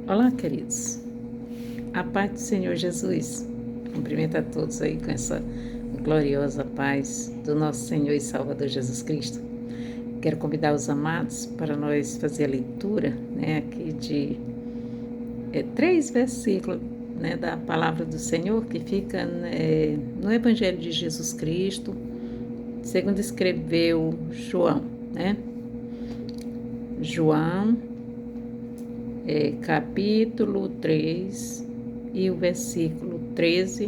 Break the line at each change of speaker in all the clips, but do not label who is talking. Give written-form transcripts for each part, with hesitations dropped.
Olá, queridos. A paz do Senhor Jesus. Cumprimento a todos aí com essa gloriosa paz do nosso Senhor e Salvador Jesus Cristo. Quero convidar os amados para nós fazer a leitura, aqui de 3 versículos, da palavra do Senhor que fica no Evangelho de Jesus Cristo, segundo escreveu João, João, capítulo 3 e o versículo 13,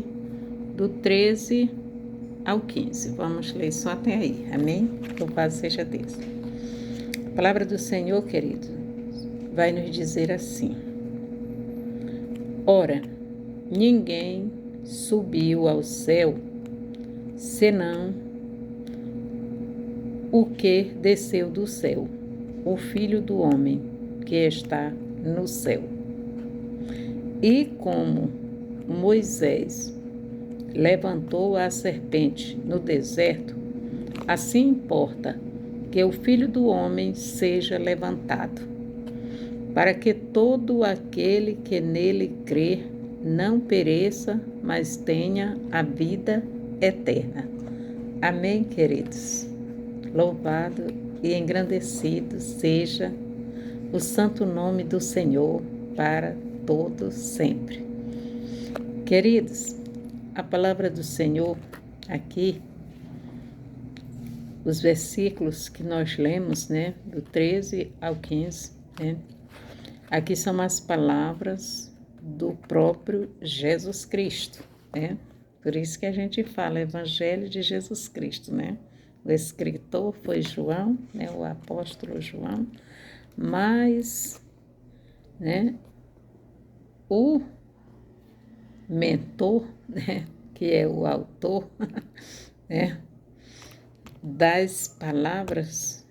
do 13 ao 15. Vamos ler só até aí, amém? Louvado seja Deus. A palavra do Senhor, querido, vai nos dizer assim: Ora, ninguém subiu ao céu, senão o que desceu do céu, o Filho do homem que está no céu. E como Moisés levantou a serpente no deserto, assim importa que o Filho do homem seja levantado, para que todo aquele que nele crê não pereça, mas tenha a vida eterna. Amém, queridos? Louvado e engrandecido seja o santo nome do Senhor para todos sempre. Queridos, a palavra do Senhor aqui, os versículos que nós lemos, do 13 ao 15, aqui são as palavras do próprio Jesus Cristo, Por isso que a gente fala Evangelho de Jesus Cristo, O escritor foi João, o apóstolo João, mas, o mentor, que é o autor, das palavras,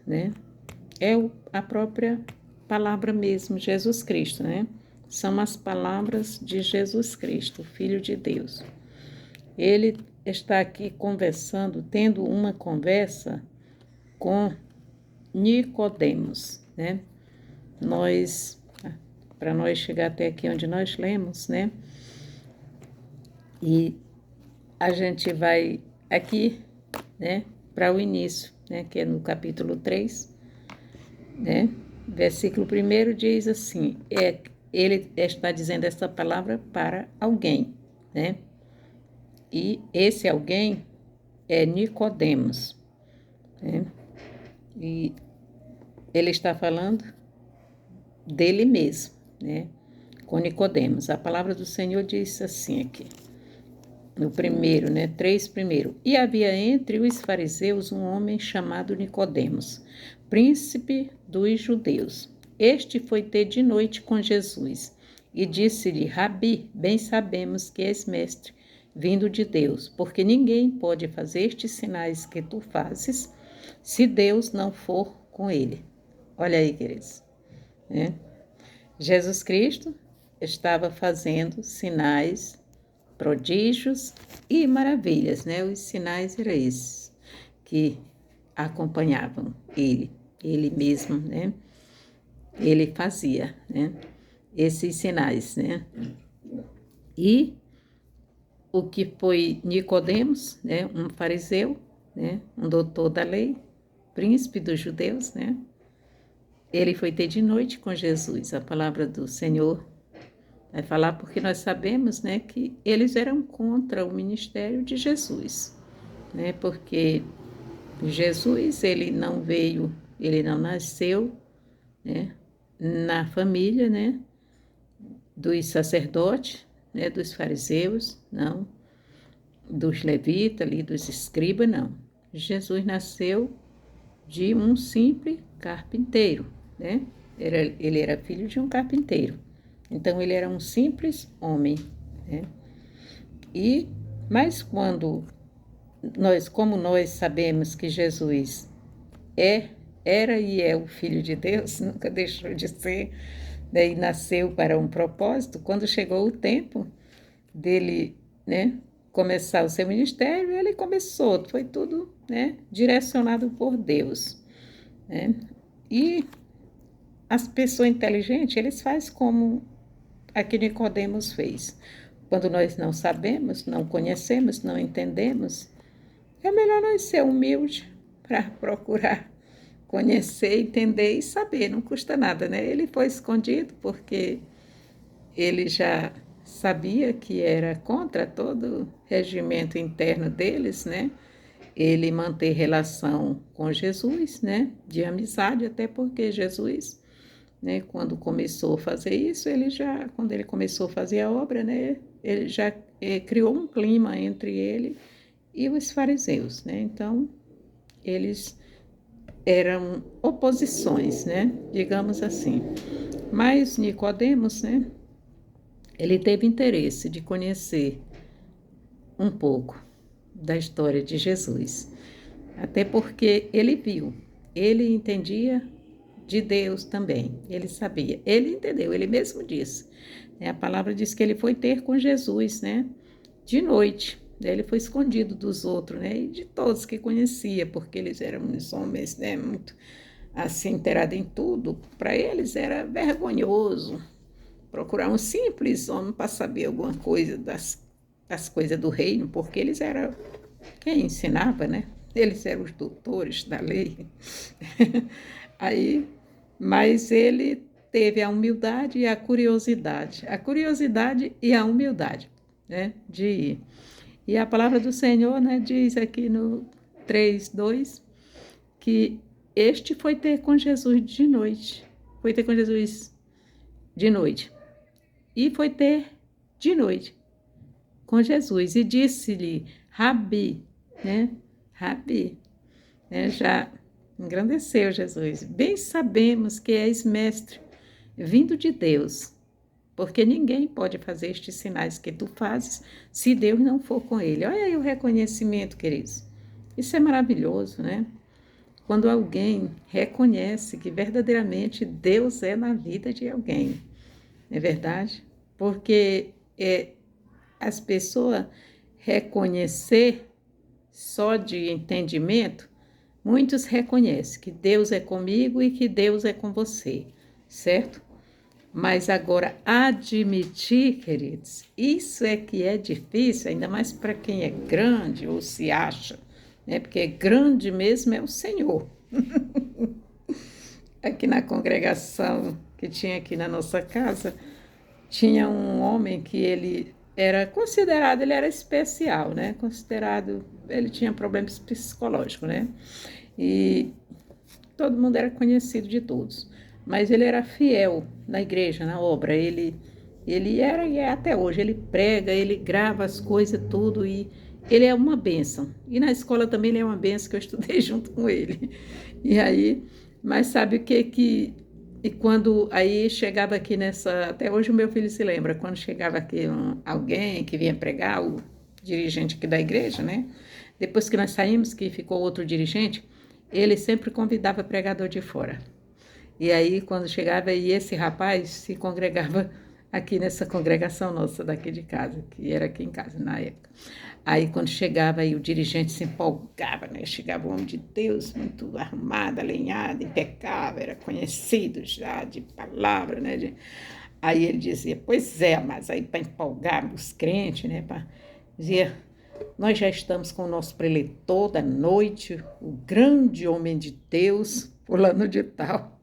é a própria palavra mesmo, Jesus Cristo, São as palavras de Jesus Cristo, Filho de Deus. Ele está aqui conversando, tendo uma conversa com Nicodemos, Para nós chegar até aqui onde nós lemos, E a gente vai aqui, para o início, que é no capítulo 3, Versículo 1 diz assim, ele está dizendo essa palavra para alguém, E esse alguém é Nicodemos, E ele está falando dele mesmo, com Nicodemos. A palavra do Senhor diz assim aqui, no primeiro, 3:1. E havia entre os fariseus um homem chamado Nicodemos, príncipe dos judeus. Este foi ter de noite com Jesus e disse-lhe: Rabi, bem sabemos que és mestre, vindo de Deus, porque ninguém pode fazer estes sinais que tu fazes, se Deus não for com ele. Olha aí, queridos. Jesus Cristo estava fazendo sinais, prodígios e maravilhas, Os sinais eram esses que acompanhavam ele mesmo, Ele fazia, esses sinais, E o que foi Nicodemos, um fariseu, um doutor da lei, príncipe dos judeus, Ele foi ter de noite com Jesus. A palavra do Senhor vai falar porque nós sabemos, que eles eram contra o ministério de Jesus, porque Jesus, ele não veio, ele não nasceu, na família, dos sacerdotes, dos fariseus, não, dos levitas, ali, dos escribas, não. Jesus nasceu de um simples carpinteiro, Ele era filho de um carpinteiro. Então, ele era um simples homem, Mas como nós sabemos que Jesus era e é o Filho de Deus, nunca deixou de ser, e nasceu para um propósito, quando chegou o tempo dele, começar o seu ministério, ele começou, foi tudo, direcionado por Deus, E as pessoas inteligentes, eles fazem como aqui Nicodemos fez. Quando nós não sabemos, não conhecemos, não entendemos, é melhor nós ser humilde para procurar conhecer, entender e saber, não custa nada, né? Ele foi escondido porque ele já sabia que era contra todo o regimento interno deles, né? Ele manter relação com Jesus, né? De amizade, até porque Jesus, né? Quando começou a fazer isso, quando ele começou a fazer a obra, né? Ele já criou um clima entre ele e os fariseus, né? Então, eles eram oposições, né? Digamos assim. Mas Nicodemos, né? Ele teve interesse de conhecer um pouco da história de Jesus, até porque ele viu, ele entendia de Deus também, ele sabia, ele entendeu, ele mesmo disse. A palavra diz que ele foi ter com Jesus, né? De noite. Ele foi escondido dos outros, né? E de todos que conhecia, porque eles eram uns homens, né? Muito assim, inteirados em tudo. Para eles era vergonhoso procurar um simples homem para saber alguma coisa das coisas do reino, porque eles eram quem ensinava, né? Eles eram os doutores da lei. Aí, mas ele teve a humildade e a curiosidade e a humildade, né? De ir. E a palavra do Senhor, né, diz aqui no 3:2 que este foi ter com Jesus de noite. Foi ter com Jesus de noite. E foi ter de noite com Jesus. E disse-lhe, Rabi, né? Rabi, né? Já engrandeceu Jesus. Bem sabemos que és mestre, vindo de Deus, porque ninguém pode fazer estes sinais que tu fazes se Deus não for com ele. Olha aí o reconhecimento, queridos. Isso é maravilhoso, né? Quando alguém reconhece que verdadeiramente Deus é na vida de alguém, não é verdade? Porque as pessoas reconhecer só de entendimento, muitos reconhecem que Deus é comigo e que Deus é com você, certo? Mas agora, admitir, queridos, isso é que é difícil, ainda mais para quem é grande ou se acha, né? Porque grande mesmo é o Senhor. Aqui na congregação que tinha aqui na nossa casa, tinha um homem que ele era considerado, ele era especial, né? Considerado, ele tinha problemas psicológicos, né? E todo mundo era conhecido de todos. Mas ele era fiel na igreja, na obra. Ele era e é até hoje. Ele prega, ele grava as coisas, tudo. E ele é uma bênção. E na escola também ele é uma bênção, que eu estudei junto com ele. E aí, mas sabe o que e quando aí chegava aqui até hoje o meu filho se lembra, quando chegava aqui alguém que vinha pregar, o dirigente aqui da igreja, né? Depois que nós saímos, que ficou outro dirigente, ele sempre convidava pregador de fora. E aí, quando chegava, e esse rapaz se congregava aqui nessa congregação nossa daqui de casa, que era aqui em casa na época. Aí, quando chegava, aí o dirigente se empolgava, né? Chegava um homem de Deus, muito arrumado, alinhado, impecável, era conhecido já de palavra, né? Aí ele dizia, pois é, mas aí para empolgar os crentes, né? Dizia, nós já estamos com o nosso preletor da noite, o grande homem de Deus, fulano de tal.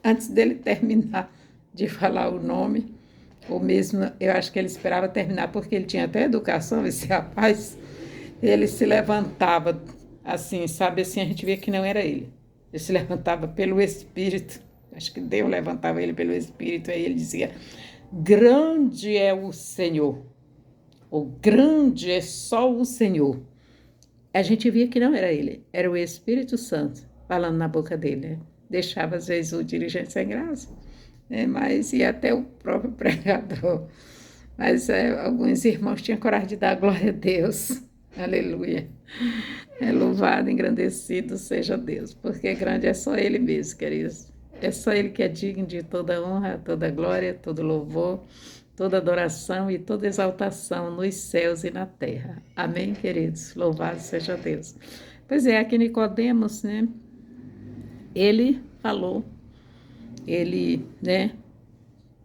Antes dele terminar de falar o nome, ou mesmo, eu acho que ele esperava terminar, porque ele tinha até educação, esse rapaz, ele se levantava assim, sabe assim, a gente via que não era ele. Ele se levantava pelo Espírito, acho que Deus levantava ele pelo Espírito, aí ele dizia, grande é o Senhor, ou grande é só o Senhor. A gente via que não era ele, era o Espírito Santo falando na boca dele, né? Deixava às vezes o dirigente sem graça, né? Mas e até o próprio pregador. Mas alguns irmãos tinham coragem de dar glória a Deus. Aleluia. É louvado, engrandecido seja Deus, porque grande é só Ele mesmo, queridos. É só Ele que é digno de toda honra, toda glória, todo louvor, toda adoração e toda exaltação nos céus e na terra. Amém, queridos? Louvado seja Deus. Pois é, aqui Nicodemos, né? Ele falou ele, né,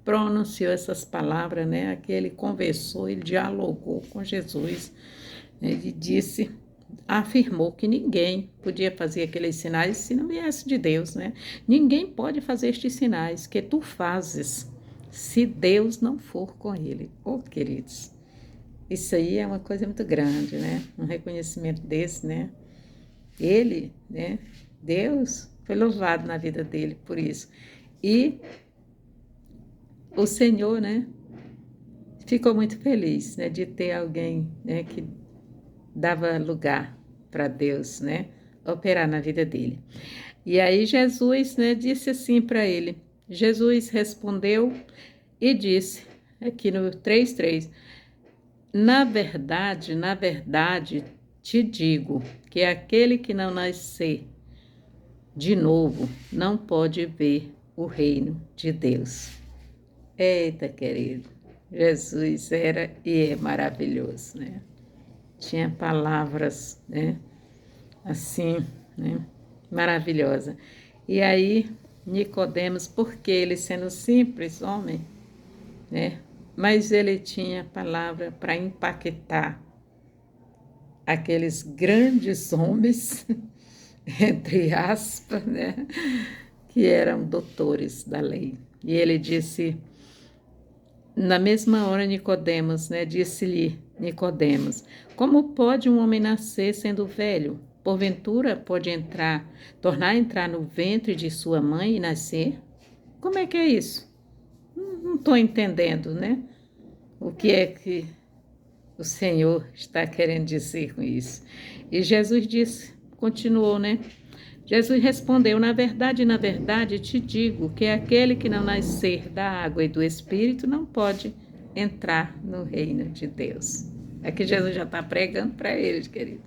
pronunciou essas palavras, né? Aqui ele conversou, ele dialogou com Jesus, né? Ele disse, afirmou que ninguém podia fazer aqueles sinais se não viesse de Deus, né? Ninguém pode fazer estes sinais que tu fazes se Deus não for com ele. Oh, queridos, isso aí é uma coisa muito grande, né? Um reconhecimento desse, né? Ele, né? Deus foi louvado na vida dele por isso. E o Senhor, né, ficou muito feliz, né, de ter alguém, né, que dava lugar para Deus, né, operar na vida dele. E aí Jesus, né, disse assim para ele. Jesus respondeu e disse, aqui no 3:3, na verdade, te digo que aquele que não nascer de novo não pode ver o reino de Deus. Eita, querido, Jesus era e é maravilhoso, né? Tinha palavras, né? Assim, né? Maravilhosa. E aí, Nicodemos, porque ele sendo simples homem, né? Mas ele tinha palavra para impactar aqueles grandes homens, entre aspas, né? Que eram doutores da lei. E ele disse, na mesma hora, Nicodemos, né? Disse-lhe Nicodemos, como pode um homem nascer sendo velho? Porventura pode tornar a entrar no ventre de sua mãe e nascer? Como é que é isso? Não estou entendendo, né? O que é que o Senhor está querendo dizer com isso? E Jesus disse, continuou, né? Jesus respondeu, na verdade, te digo que aquele que não nascer da água e do Espírito não pode entrar no reino de Deus. Aqui Jesus já está pregando para eles, querido.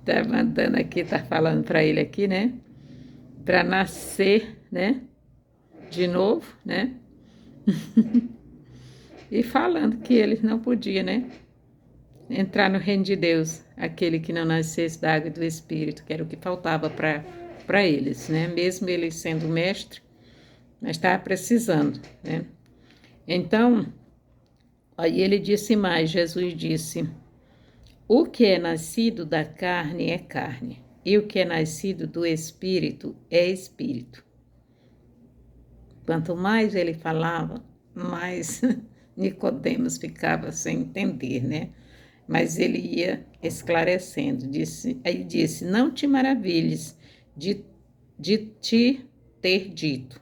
Está mandando aqui, está falando para ele aqui, né? Para nascer, né? De novo, né? E falando que eles não podiam, né? Entrar no reino de Deus, aquele que não nascesse da água e do Espírito, que era o que faltava para eles, né? Mesmo eles sendo mestre, mas estava precisando, né? Então, aí ele disse mais, Jesus disse, o que é nascido da carne é carne, e o que é nascido do Espírito é Espírito. Quanto mais ele falava, mais Nicodemos ficava sem entender, né? Mas ele ia esclarecendo. Aí disse, não te maravilhes de te ter dito,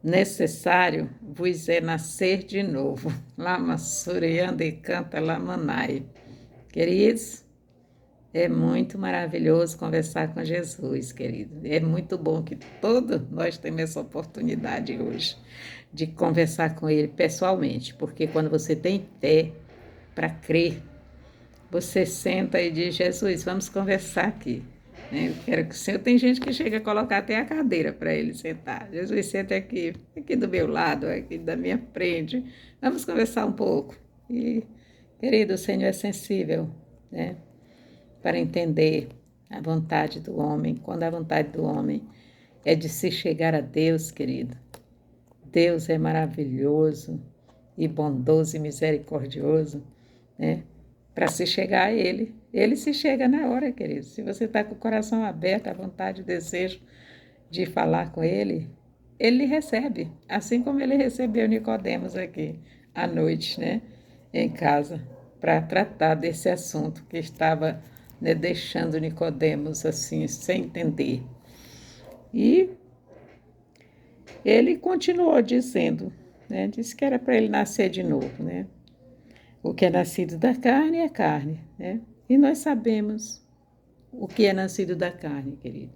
necessário vos é nascer de novo. Lama Sureyanda e canta Lamanai. Queridos, é muito maravilhoso conversar com Jesus, querido. É muito bom que todos nós temos essa oportunidade hoje de conversar com Ele pessoalmente, porque quando você tem fé para crer, você senta e diz, Jesus, vamos conversar aqui. Eu quero que o Senhor... Tem gente que chega a colocar até a cadeira para ele sentar. Jesus, senta aqui do meu lado, aqui da minha frente. Vamos conversar um pouco. E, querido, o Senhor é sensível, né? Para entender a vontade do homem. Quando a vontade do homem é de se chegar a Deus, querido. Deus é maravilhoso e bondoso e misericordioso, né? Para se chegar a Ele. Ele se chega na hora, querido. Se você está com o coração aberto, a vontade, o desejo de falar com Ele, Ele lhe recebe. Assim como Ele recebeu Nicodemos aqui à noite, né? Em casa, para tratar desse assunto que estava, né, deixando Nicodemos assim, sem entender. E ele continuou dizendo, né? Disse que era para ele nascer de novo, né? O que é nascido da carne é carne, né? E nós sabemos o que é nascido da carne, querido.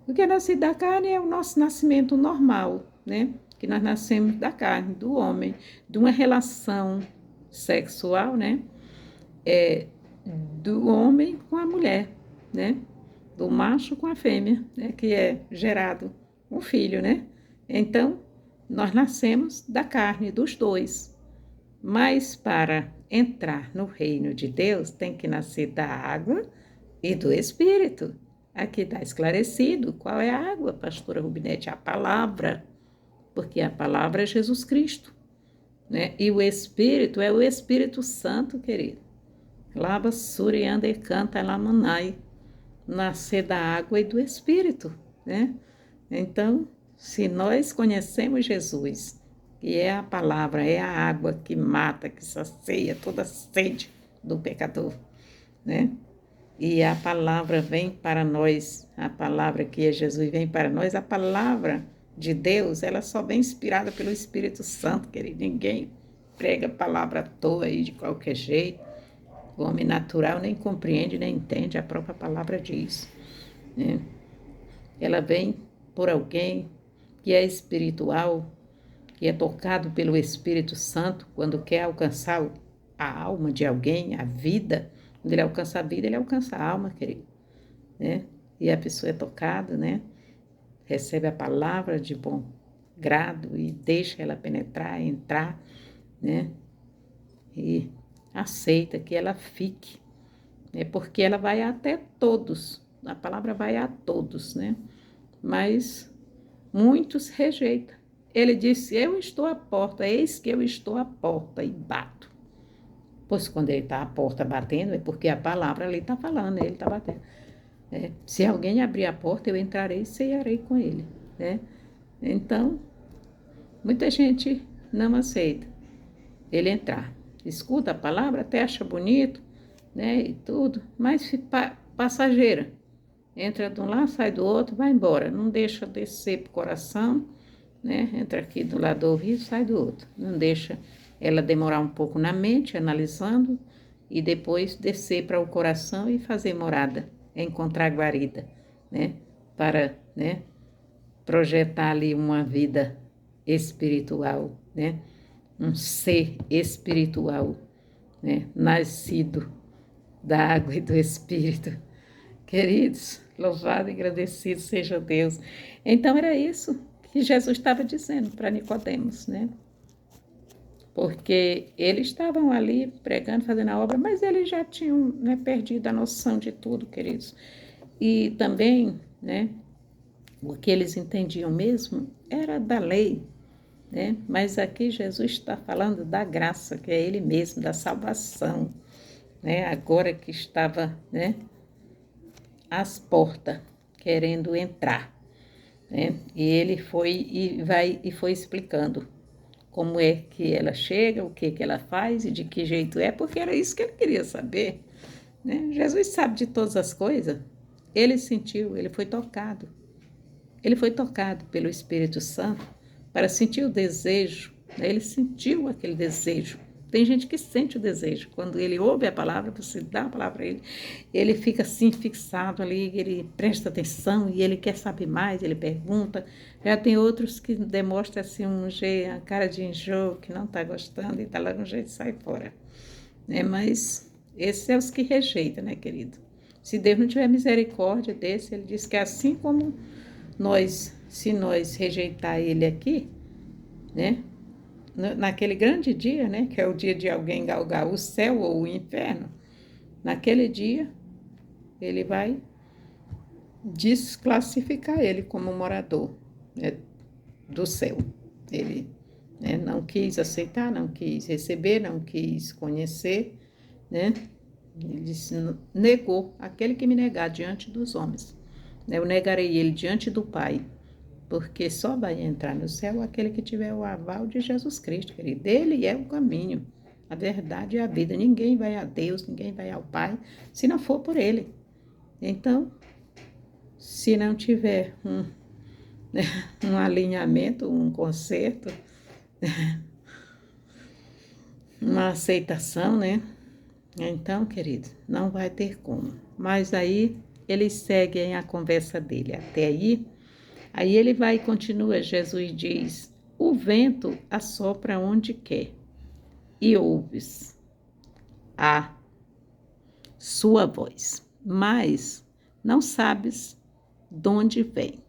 O que é nascido da carne é o nosso nascimento normal, né? Que nós nascemos da carne, do homem, de uma relação sexual, né? Do homem com a mulher, né? Do macho com a fêmea, né? Que é gerado um filho, né? Então, nós nascemos da carne, dos dois. Mas para entrar no reino de Deus, tem que nascer da água e do Espírito. aqui está esclarecido qual é a água, pastora Rubinete, a palavra, porque a palavra é Jesus Cristo, né? E o Espírito é o Espírito Santo, querido. Lava Surianda e canta Lamanai, nascer da água e do Espírito, né? Então, se nós conhecemos Jesus, que é a palavra, é a água que mata, que sacia toda a sede do pecador, né? E a palavra vem para nós, a palavra que é Jesus vem para nós, a palavra de Deus, ela só vem inspirada pelo Espírito Santo, querido. Ninguém prega a palavra à toa aí de qualquer jeito. O homem natural nem compreende, nem entende, a própria palavra diz, né? Ela vem por alguém que é espiritual, que é tocado pelo Espírito Santo quando quer alcançar a alma de alguém, a vida. Quando ele alcança a vida, ele alcança a alma, querido, né? E a pessoa é tocada, né? Recebe a palavra de bom grado e deixa ela penetrar, entrar, né? E aceita que ela fique, né? Porque ela vai até todos, a palavra vai a todos, né? Mas muitos rejeitam. Ele disse, eu estou à porta, eis que eu estou à porta e bato. Pois quando ele está à porta batendo, é porque a palavra ali está falando, ele está batendo. Se alguém abrir a porta, eu entrarei e cearei com ele, né? Então, muita gente não aceita ele entrar. Escuta a palavra, até acha bonito, né, e tudo, mas passageira. Entra de um lado, sai do outro, vai embora. Não deixa descer pro coração, né? Entra aqui do lado do ouvido, sai do outro. Não deixa ela demorar um pouco na mente, analisando, e depois descer para o coração e fazer morada, encontrar guarida, né? Para, né, projetar ali uma vida espiritual, né? Um ser espiritual, né? Nascido da água e do Espírito. Queridos, louvado e agradecido seja Deus. Então era isso que Jesus estava dizendo para Nicodemos, né? Porque eles estavam ali pregando, fazendo a obra, mas eles já tinham, né, perdido a noção de tudo, queridos. E também, né, o que eles entendiam mesmo era da lei, né? Mas aqui Jesus está falando da graça, que é Ele mesmo, da salvação, né? Agora que estava, né, às portas, querendo entrar, né? E ele foi explicando como é que ela chega, o que ela faz e de que jeito é, porque era isso que ele queria saber, né? Jesus sabe de todas as coisas. Ele sentiu, ele foi tocado pelo Espírito Santo para sentir o desejo, né? Ele sentiu aquele desejo. Tem gente que sente o desejo. Quando ele ouve a palavra, você dá a palavra a ele, ele fica assim fixado ali, ele presta atenção e ele quer saber mais, ele pergunta. Já tem outros que demonstram assim uma cara de enjoo, que não está gostando e está lá no jeito e sai fora, né? Mas esses são os que rejeitam, né, querido? Se Deus não tiver misericórdia desse, ele diz que assim como nós, se nós rejeitar ele aqui, né, naquele grande dia, né, que é o dia de alguém galgar o céu ou o inferno, naquele dia ele vai desclassificar ele como morador, né, do céu. Ele, né, não quis aceitar, não quis receber, não quis conhecer, né? Ele disse, negou aquele que me negar diante dos homens. Eu negarei ele diante do Pai, porque só vai entrar no céu aquele que tiver o aval de Jesus Cristo, querido. Ele é o caminho, a verdade e a vida. Ninguém vai a Deus, ninguém vai ao Pai, se não for por Ele. Então, se não tiver um alinhamento, um conserto, uma aceitação, né? Então, querido, não vai ter como. Mas aí eles seguem a conversa dele. Até aí ele vai e continua. Jesus diz: o vento assopra onde quer e ouves a sua voz, mas não sabes de onde vem,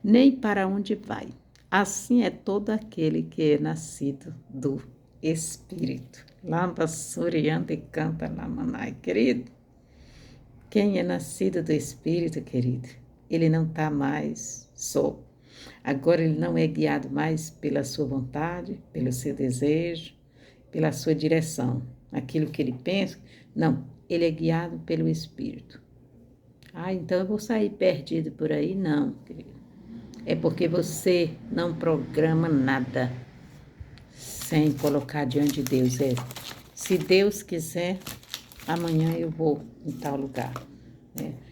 nem para onde vai. Assim é todo aquele que é nascido do Espírito. Lamba, surianda e canta lamanai, querido. Quem é nascido do Espírito, querido, ele não está mais só. Agora ele não é guiado mais pela sua vontade, pelo seu desejo, pela sua direção, aquilo que ele pensa. Não, ele é guiado pelo Espírito. Ah, então eu vou sair perdido por aí? Não, querido. É porque você não programa nada sem colocar diante de Deus. Se Deus quiser, amanhã eu vou em tal lugar.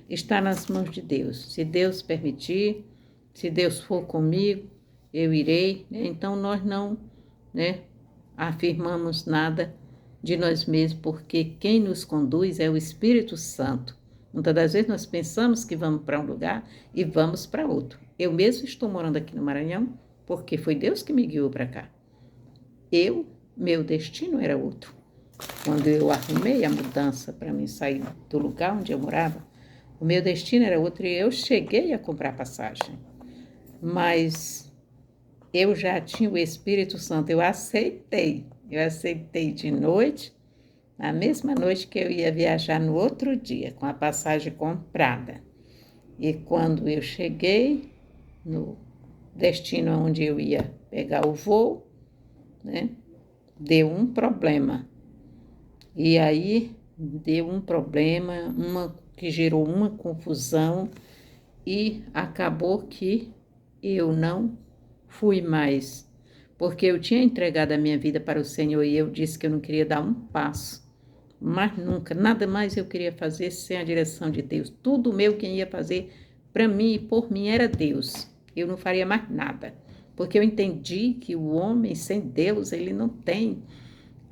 Está nas mãos de Deus. Se Deus permitir, se Deus for comigo, eu irei. Então nós não, afirmamos nada de nós mesmos, porque quem nos conduz é o Espírito Santo. Muitas das vezes nós pensamos que vamos para um lugar e vamos para outro. Eu mesmo estou morando aqui no Maranhão porque foi Deus que me guiou para cá. Meu destino era outro. Quando eu arrumei a mudança para mim sair do lugar onde eu morava, o meu destino era outro e eu cheguei a comprar passagem. Mas eu já tinha o Espírito Santo, eu aceitei de noite, na mesma noite que eu ia viajar no outro dia, com a passagem comprada. E quando eu cheguei no destino onde eu ia pegar o voo, deu um problema. E aí deu um problema, que gerou uma confusão e acabou que eu não fui mais, porque eu tinha entregado a minha vida para o Senhor e eu disse que eu não queria dar um passo, mas nunca, nada mais eu queria fazer sem a direção de Deus. Tudo meu quem ia fazer para mim e por mim era Deus. Eu não faria mais nada, porque eu entendi que o homem sem Deus, ele não tem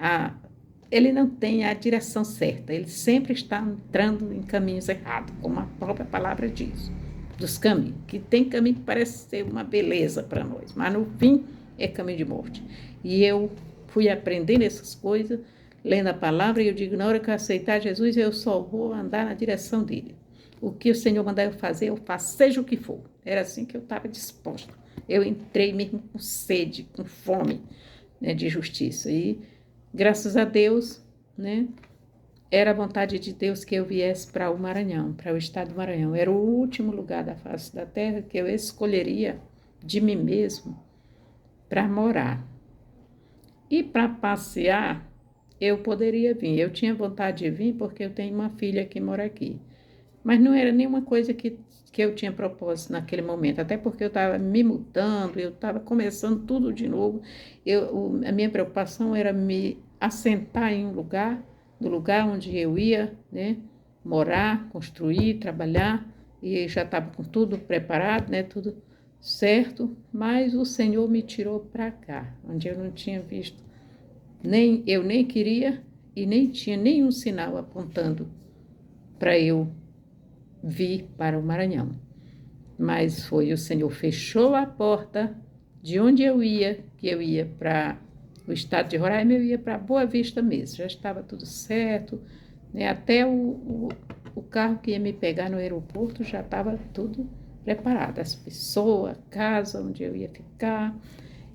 a direção certa, ele sempre está entrando em caminhos errados, como a própria palavra diz, dos caminhos, que tem caminho que parece ser uma beleza para nós, mas no fim é caminho de morte. E eu fui aprendendo essas coisas, lendo a palavra, e eu digo, na hora que eu aceitar Jesus, eu só vou andar na direção dele. O que o Senhor mandar eu fazer, eu faço, seja o que for. Era assim que eu estava disposta. Eu entrei mesmo com sede, com fome, de justiça. E graças a Deus, era a vontade de Deus que eu viesse para o Maranhão, para o estado do Maranhão. Era o último lugar da face da terra que eu escolheria de mim mesmo para morar. E para passear, eu poderia vir. Eu tinha vontade de vir porque eu tenho uma filha que mora aqui. Mas não era nenhuma coisa que eu tinha propósito naquele momento, até porque eu estava me mudando, eu estava começando tudo de novo. A minha preocupação era me assentar em um lugar, no lugar onde eu ia, morar, construir, trabalhar, e já estava com tudo preparado, tudo certo, mas o Senhor me tirou para cá, onde eu não tinha visto, eu nem queria e nem tinha nenhum sinal apontando para eu vir para o Maranhão. Mas foi o Senhor fechou a porta de onde eu ia, que eu ia para o estado de Roraima, eu ia para Boa Vista mesmo, já estava tudo certo, até o carro que ia me pegar no aeroporto já estava tudo preparado, as pessoas, a casa onde eu ia ficar,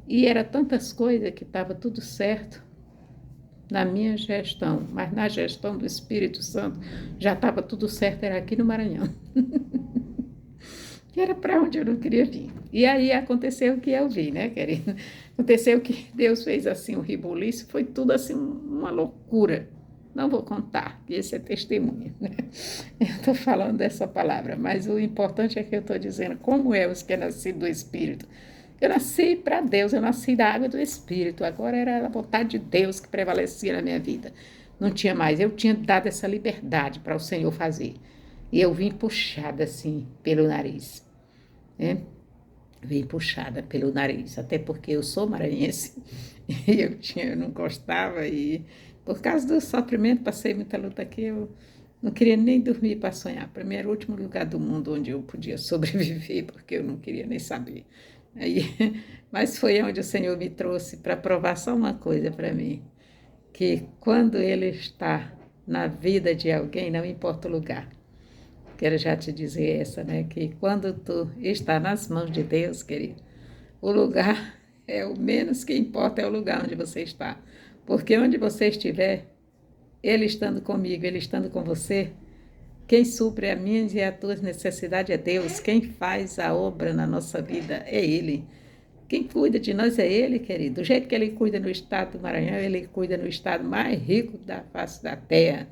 e era tantas coisas que estava tudo certo na minha gestão, mas na gestão do Espírito Santo já estava tudo certo, era aqui no Maranhão. Era para onde eu não queria vir. E aí aconteceu o que eu vi, querido? Aconteceu que Deus fez assim um rebuliço, foi tudo assim uma loucura. Não vou contar, que esse é testemunho, Eu estou falando dessa palavra, mas o importante é que eu estou dizendo como é os que é nascido do Espírito. Eu nasci para Deus, eu nasci da água do Espírito, agora era a vontade de Deus que prevalecia na minha vida. Não tinha mais, eu tinha dado essa liberdade para o Senhor fazer. E eu vim puxada assim pelo nariz, Vim puxada pelo nariz, até porque eu sou maranhense e eu não gostava e por causa do sofrimento, passei muita luta aqui, eu não queria nem dormir para sonhar. Para mim era o último lugar do mundo onde eu podia sobreviver, porque eu não queria nem saber. Mas foi onde o Senhor me trouxe para provar só uma coisa para mim, que quando Ele está na vida de alguém, não importa o lugar. Quero já te dizer essa, que quando tu está nas mãos de Deus, querido, o lugar é o menos que importa, é o lugar onde você está. Porque onde você estiver, Ele estando comigo, Ele estando com você, Quem supre as minhas e as tuas necessidades é Deus. Quem faz a obra na nossa vida é Ele. Quem cuida de nós é Ele, querido. Do jeito que Ele cuida no estado do Maranhão, Ele cuida no estado mais rico da face da terra.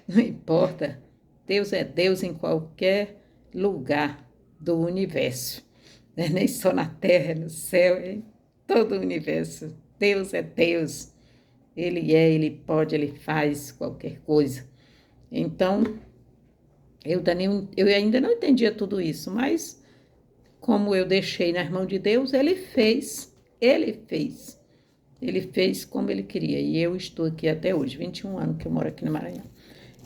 Não importa. Deus é Deus em qualquer lugar do universo. Não é nem só na terra, é no céu, é em todo o universo. Deus é Deus. Ele pode, Ele faz qualquer coisa. Então, eu ainda não entendia tudo isso, mas como eu deixei nas mãos de Deus, Ele fez. Ele fez. Ele fez como Ele queria. E eu estou aqui até hoje, 21 anos que eu moro aqui no Maranhão.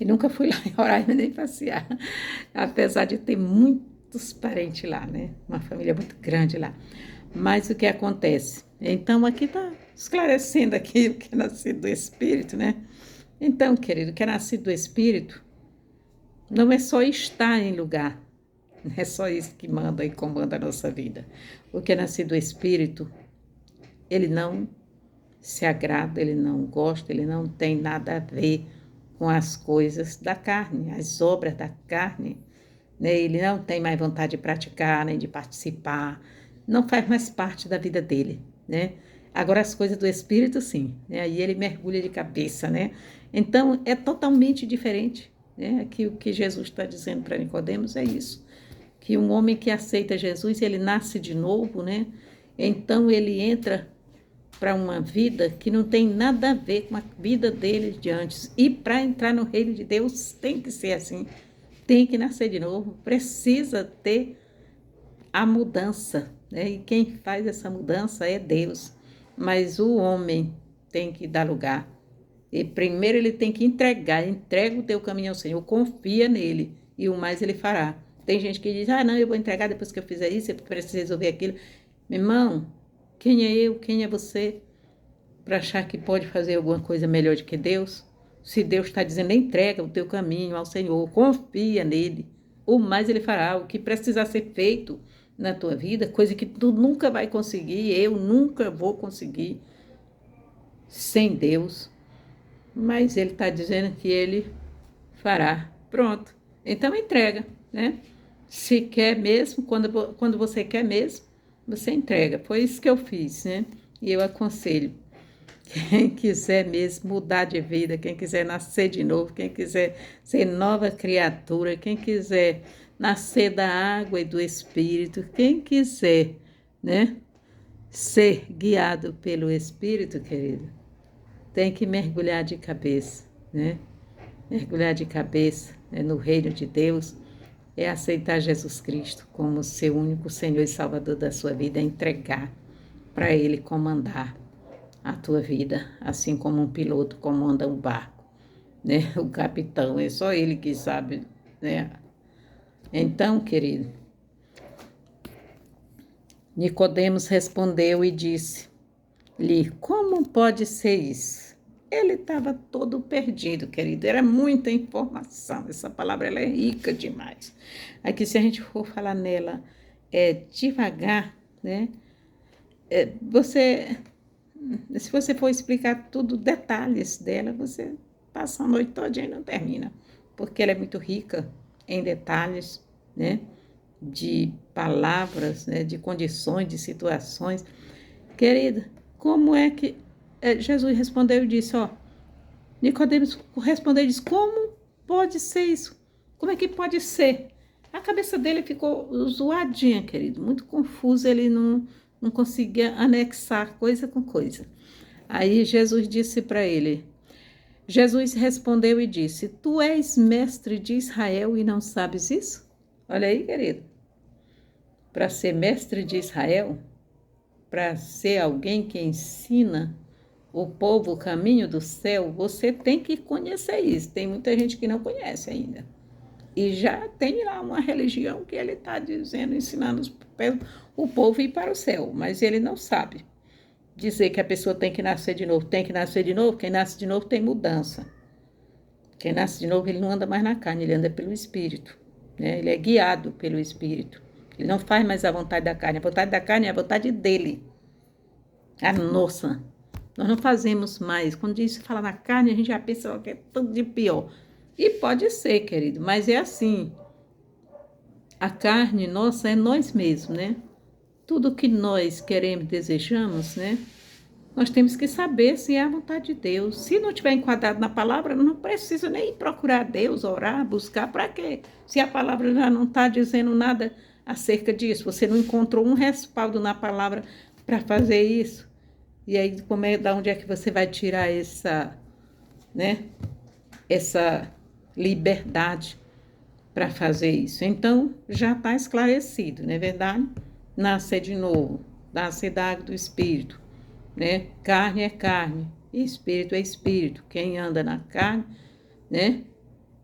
E nunca fui lá em Roraima nem passear, apesar de ter muitos parentes lá, né? Uma família muito grande lá. Mas o que acontece? Então, aqui está esclarecendo aqui o que é nascido do Espírito, né? Então, querido, o que é nascido do Espírito não é só estar em lugar, não é só isso que manda e comanda a nossa vida. O que é nascido do Espírito, ele não se agrada, ele não gosta, ele não tem nada a ver com as coisas da carne, as obras da carne, né? Ele não tem mais vontade de praticar, nem de participar, não faz mais parte da vida dele, né? Agora as coisas do Espírito, sim, né? Aí ele mergulha de cabeça, né? Então é totalmente diferente, né? Aqui o que Jesus está dizendo para Nicodemos é isso, que um homem que aceita Jesus, ele nasce de novo, né? Então ele entra para uma vida que não tem nada a ver com a vida dele de antes. E para entrar no reino de Deus tem que ser assim, tem que nascer de novo, precisa ter a mudança, né? E quem faz essa mudança é Deus. Mas o homem tem que dar lugar. E primeiro ele tem que entrega o teu caminho ao Senhor, confia nele e o mais ele fará. Tem gente que diz, não, eu vou entregar depois que eu fizer isso, eu preciso resolver aquilo. Meu irmão, quem é eu, quem é você para achar que pode fazer alguma coisa melhor do que Deus? Se Deus está dizendo, entrega o teu caminho ao Senhor, confia nele, o mais ele fará. O que precisar ser feito na tua vida, coisa que tu nunca vai conseguir, eu nunca vou conseguir sem Deus, mas ele está dizendo que ele fará. Pronto. Então entrega, né? Se quer mesmo, quando você quer mesmo, você entrega. Foi isso que eu fiz, né? E eu aconselho. Quem quiser mesmo mudar de vida, quem quiser nascer de novo, quem quiser ser nova criatura, quem quiser nascer da água e do Espírito, quem quiser, né, ser guiado pelo Espírito, querido, tem que mergulhar de cabeça, né? Mergulhar de cabeça, né, no reino de Deus é aceitar Jesus Cristo como seu único Senhor e Salvador da sua vida, é entregar para Ele comandar a tua vida, assim como um piloto comanda um barco, né? O capitão, é só ele que sabe, né? Então, querido, Nicodemos respondeu e disse-lhe, como pode ser isso? Ele estava todo perdido, querido, era muita informação, essa palavra ela é rica demais. Aqui, se a gente for falar nela devagar, né? Se você for explicar tudo, detalhes dela, você passa a noite toda e não termina, porque ela é muito rica em detalhes, né? De palavras, né? De condições, de situações. Querida, como é que Jesus respondeu e disse, Nicodemos respondeu e disse, como pode ser isso? Como é que pode ser? A cabeça dele ficou zoadinha, querido, muito confusa, ele não conseguia anexar coisa com coisa. Aí Jesus disse para ele, Jesus respondeu e disse, tu és mestre de Israel e não sabes isso? Olha aí, querido, para ser mestre de Israel, para ser alguém que ensina o povo o caminho do céu, você tem que conhecer isso. Tem muita gente que não conhece ainda. E já tem lá uma religião que ele está dizendo, ensinando o povo a ir para o céu, mas ele não sabe dizer que a pessoa tem que nascer de novo. Tem que nascer de novo, quem nasce de novo tem mudança. Quem nasce de novo, ele não anda mais na carne, ele anda pelo Espírito, né? Ele é guiado pelo Espírito. Ele não faz mais a vontade da carne. A vontade da carne é a vontade dele, a nossa. Nós não fazemos mais. Quando se fala na carne, a gente já pensa que é tudo de pior. E pode ser, querido, mas é assim, a carne nossa é nós mesmos, né? Tudo que nós queremos, desejamos, né? Nós temos que saber se é a vontade de Deus. Se não tiver enquadrado na palavra, não precisa nem procurar Deus, orar, buscar, para quê? Se a palavra já não está dizendo nada acerca disso, você não encontrou um respaldo na palavra para fazer isso. E aí, da onde é que você vai tirar né, essa liberdade para fazer isso? Então, já está esclarecido, não é verdade? Nascer de novo, nascer da água do Espírito, né? Carne é carne, espírito é espírito. Quem anda na carne, né?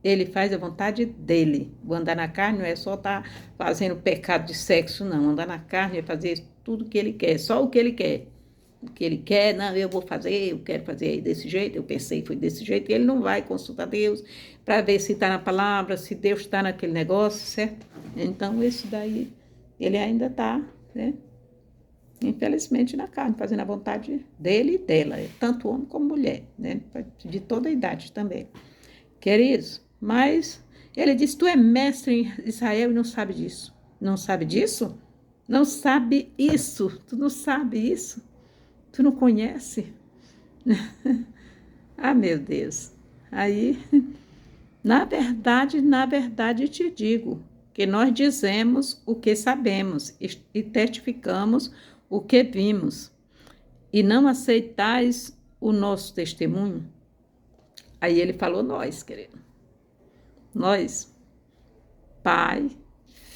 Ele faz a vontade dele. O andar na carne não é só estar fazendo pecado de sexo, não. Andar na carne é fazer tudo o que ele quer, só o que ele quer. O que ele quer, não, eu vou fazer, eu quero fazer desse jeito, eu pensei foi desse jeito. E ele não vai consultar Deus para ver se está na palavra, se Deus está naquele negócio, certo? Então, isso daí, ele ainda está, né? Infelizmente, na carne, fazendo a vontade dele e dela, tanto homem como mulher, né? De toda a idade também. Queridos, mas ele disse, tu é mestre em Israel e não sabe disso. Não sabe disso? Não sabe isso. Tu não sabe isso? Tu não conhece? Ah, meu Deus. Aí, na verdade te digo que nós dizemos o que sabemos e testificamos o que vimos, e não aceitais o nosso testemunho. Aí ele falou nós, querido. Nós, Pai,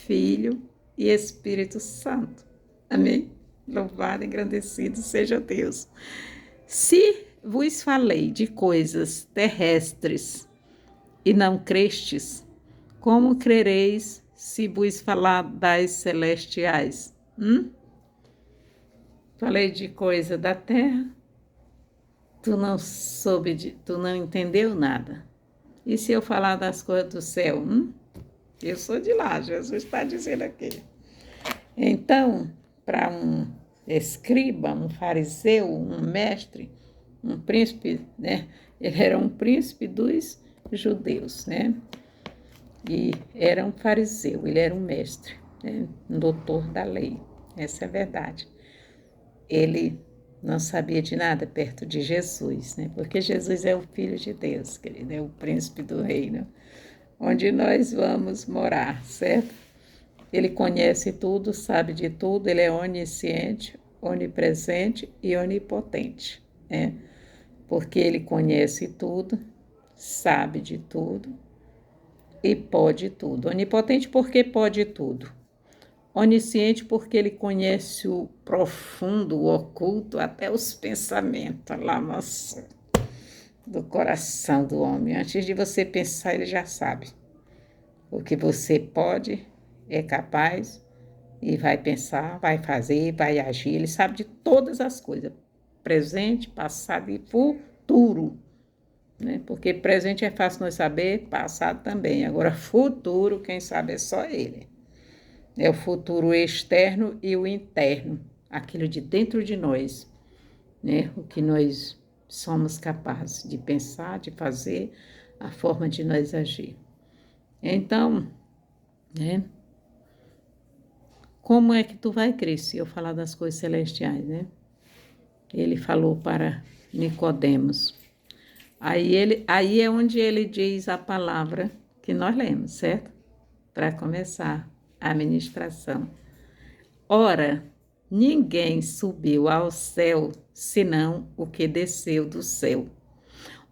Filho e Espírito Santo. Amém? Louvado e engrandecido seja Deus. Se vos falei de coisas terrestres e não crestes, como crereis se vos falar das celestiais? Falei de coisa da terra, tu não entendeu nada. E se eu falar das coisas do céu? Eu sou de lá, Jesus está dizendo aqui. Então, para um escriba, um fariseu, um mestre, um príncipe, né? Ele era um príncipe dos judeus, né? E era um fariseu, ele era um mestre, né? Um doutor da lei, essa é a verdade. Ele não sabia de nada perto de Jesus, né? Porque Jesus é o Filho de Deus, querido, é o príncipe do reino, onde nós vamos morar, certo? Ele conhece tudo, sabe de tudo, ele é onisciente, onipresente e onipotente, né? Porque ele conhece tudo, sabe de tudo e pode tudo. Onipotente porque pode tudo. Onisciente porque ele conhece o profundo, o oculto, até os pensamentos lá do coração do homem. Antes de você pensar, ele já sabe o que você pode, é capaz e vai pensar, vai fazer, vai agir. Ele sabe de todas as coisas, presente, passado e futuro, né? Porque presente é fácil nós saber, passado também. Agora, futuro, quem sabe é só ele. É o futuro externo e o interno, aquilo de dentro de nós, né? O que nós somos capazes de pensar, de fazer, a forma de nós agir. Então, né? Como é que tu vai crer se eu falar das coisas celestiais, né? Ele falou para Nicodemos. Aí é onde ele diz a palavra que nós lemos, certo? Para começar a ministração. Ora, ninguém subiu ao céu, senão o que desceu do céu.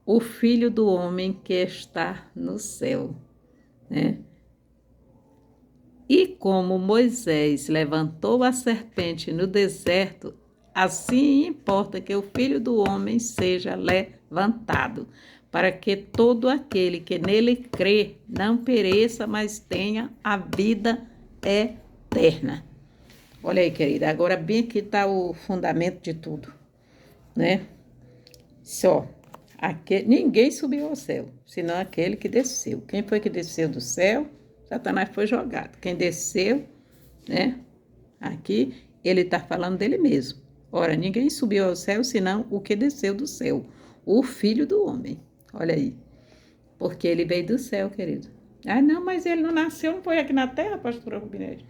O Filho do Homem que está no céu, né? E como Moisés levantou a serpente no deserto, assim importa que o Filho do Homem seja levantado, para que todo aquele que nele crê não pereça, mas tenha a vida eterna. Olha aí, querida, agora bem aqui está o fundamento de tudo, né? Ninguém subiu ao céu, senão aquele que desceu. Quem foi que desceu do céu? Satanás foi jogado. Quem desceu, né? Aqui, ele está falando dele mesmo. Ora, ninguém subiu ao céu, senão o que desceu do céu, o Filho do Homem. Olha aí. porque ele veio do céu, querido. Ah, não, mas ele não nasceu, não foi aqui na terra, pastora Rubinete?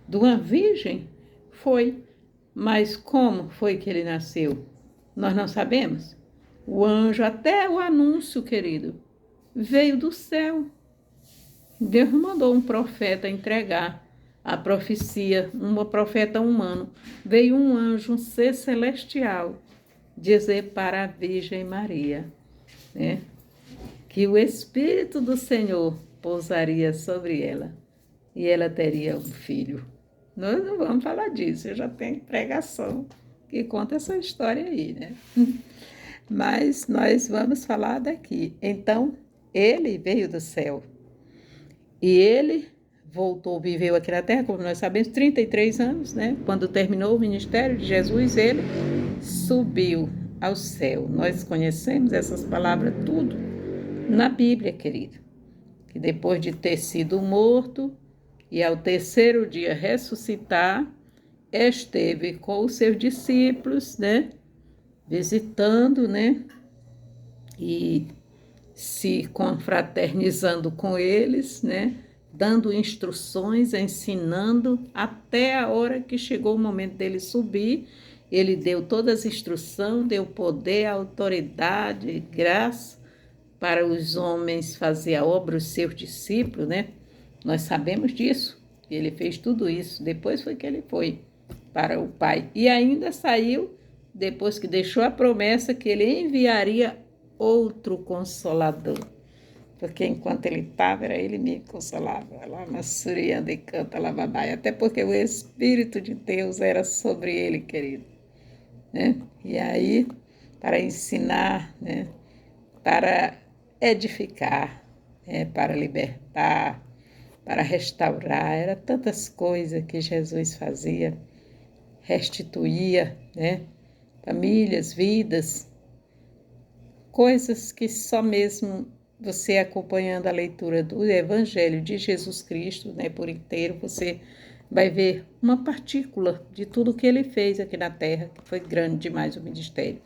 De uma virgem? Foi. Mas como foi que ele nasceu? Nós não sabemos. O anjo, até o anúncio, querido, veio do céu. Deus mandou um profeta entregar a profecia, um profeta humano. Veio um anjo, um ser celestial, dizer para a Virgem Maria, né, que o Espírito do Senhor pousaria sobre ela e ela teria um filho. Nós não vamos falar disso, eu já tenho pregação que conta essa história aí, né? Mas nós vamos falar daqui. Então, ele veio do céu e ele voltou, viveu aqui na terra, como nós sabemos, 33 anos, né? Quando terminou o ministério de Jesus, ele subiu ao céu. Nós conhecemos essas palavras tudo na Bíblia, querido. Que depois de ter sido morto e ao terceiro dia ressuscitar, esteve com os seus discípulos, né? Visitando, né? E se confraternizando com eles, né? Dando instruções, ensinando, até a hora que chegou o momento dele subir. Ele deu todas as instruções, deu poder, autoridade, graça para os homens fazer a obra, os seus discípulos, né? Nós sabemos disso. Ele fez tudo isso. Depois foi que ele foi para o Pai. E ainda saiu, depois que deixou a promessa, que ele enviaria outro Consolador. Porque enquanto ele estava, era ele me consolava. Lá na Surianda e canta Lavabai. Até porque o Espírito de Deus era sobre ele, querido. Né? E aí, para ensinar, né? Para edificar, né? Para libertar, para restaurar. Era tantas coisas que Jesus fazia. Restituía, né? Famílias, vidas. Coisas que só mesmo você acompanhando a leitura do Evangelho de Jesus Cristo, né, por inteiro, você vai ver uma partícula de tudo que ele fez aqui na terra, que foi grande demais o ministério.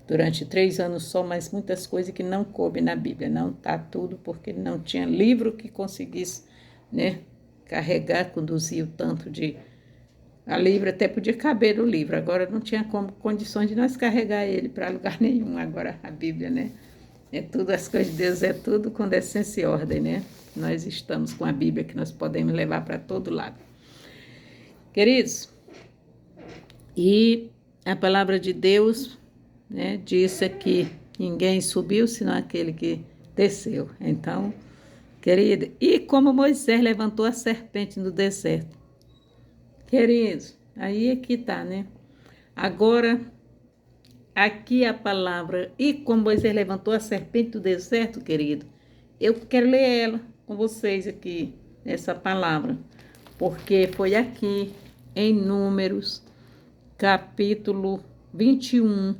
Durante 3 anos só, mas muitas coisas que não coube na Bíblia. Não está tudo, porque não tinha livro que conseguisse, né, carregar, conduzir o tanto de... A livro até podia caber no livro, agora não tinha condições de nós carregar ele para lugar nenhum, agora a Bíblia, né? É tudo, as coisas de Deus é tudo com decência e ordem, né? Nós estamos com a Bíblia que nós podemos levar para todo lado. Queridos, e a palavra de Deus, né, diz aqui, ninguém subiu senão aquele que desceu. Então, querida, e como Moisés levantou a serpente no deserto. Queridos, aí é que está, né? Agora, aqui a palavra, e como Moisés levantou a serpente do deserto, querido, eu quero ler ela com vocês aqui, essa palavra, porque foi aqui em Números, capítulo 21,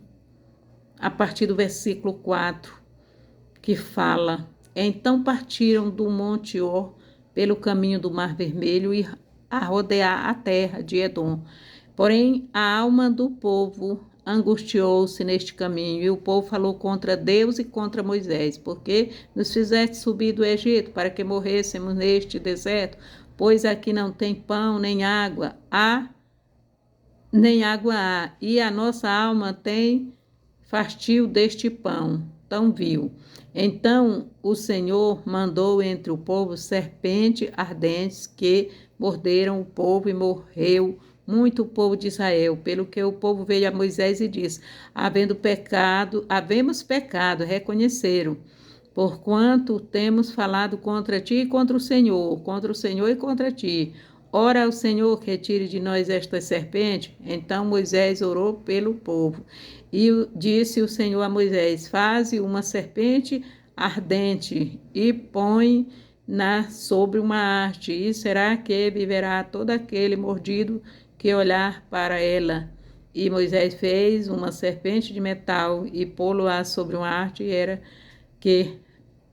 a partir do versículo 4, que fala: então partiram do Monte Or pelo caminho do Mar Vermelho e a rodear a terra de Edom. Porém, a alma do povo angustiou-se neste caminho, e o povo falou contra Deus e contra Moisés: porque nos fizeste subir do Egito para que morrêssemos neste deserto? Pois aqui não tem pão nem água há, e a nossa alma tem fastio deste pão tão vil. Então o Senhor mandou entre o povo serpentes ardentes que morderam o povo e morreu muito o povo de Israel, pelo que o povo veio a Moisés e disse: havemos pecado, reconheceram, porquanto temos falado contra ti e contra o Senhor e contra ti. Ora ao Senhor que retire de nós esta serpente. Então Moisés orou pelo povo. E disse o Senhor a Moisés: faze uma serpente ardente e põe-na sobre uma haste, e será que viverá todo aquele mordido que olhar para ela. E Moisés fez uma serpente de metal e pô-la sobre uma haste, e era que,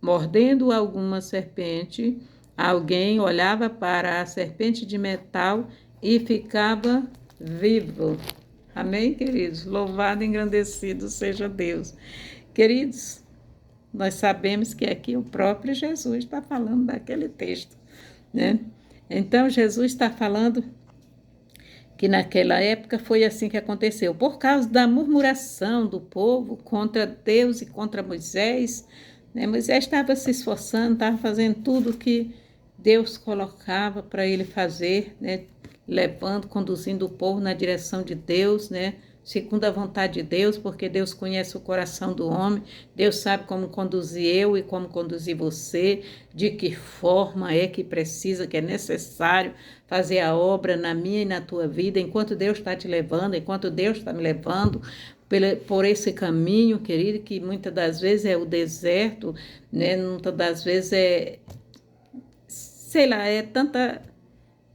mordendo alguma serpente, alguém olhava para a serpente de metal e ficava vivo. Amém, queridos? Louvado e engrandecido seja Deus. Queridos, nós sabemos que aqui o próprio Jesus está falando daquele texto, né? Então, Jesus está falando que naquela época foi assim que aconteceu. Por causa da murmuração do povo contra Deus e contra Moisés, né? Moisés estava se esforçando, estava fazendo tudo que Deus colocava para ele fazer, né? Levando, conduzindo o povo na direção de Deus, né? Segundo a vontade de Deus, porque Deus conhece o coração do homem, Deus sabe como conduzir eu e como conduzir você, de que forma é que precisa, que é necessário fazer a obra na minha e na tua vida, enquanto Deus está te levando, enquanto Deus está me levando por esse caminho, querido, que muitas das vezes é o deserto, né? Muitas das vezes é, sei lá, é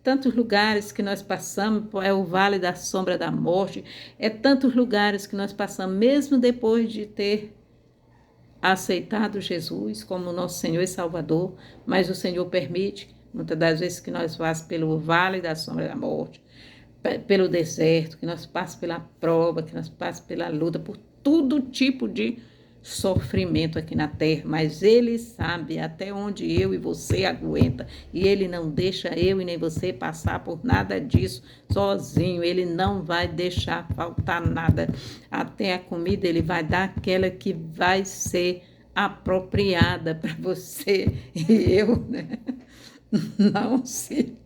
tantos lugares que nós passamos, é o vale da sombra da morte, é tantos lugares que nós passamos, mesmo depois de ter aceitado Jesus como nosso Senhor e Salvador, mas o Senhor permite, muitas das vezes, que nós vá pelo vale da sombra da morte, pelo deserto, que nós passemos pela prova, que nós passemos pela luta, por todo tipo de sofrimento aqui na terra, mas Ele sabe até onde eu e você aguenta, e Ele não deixa eu e nem você passar por nada disso sozinho. Ele não vai deixar faltar nada, até a comida Ele vai dar aquela que vai ser apropriada para você e eu, né? Não se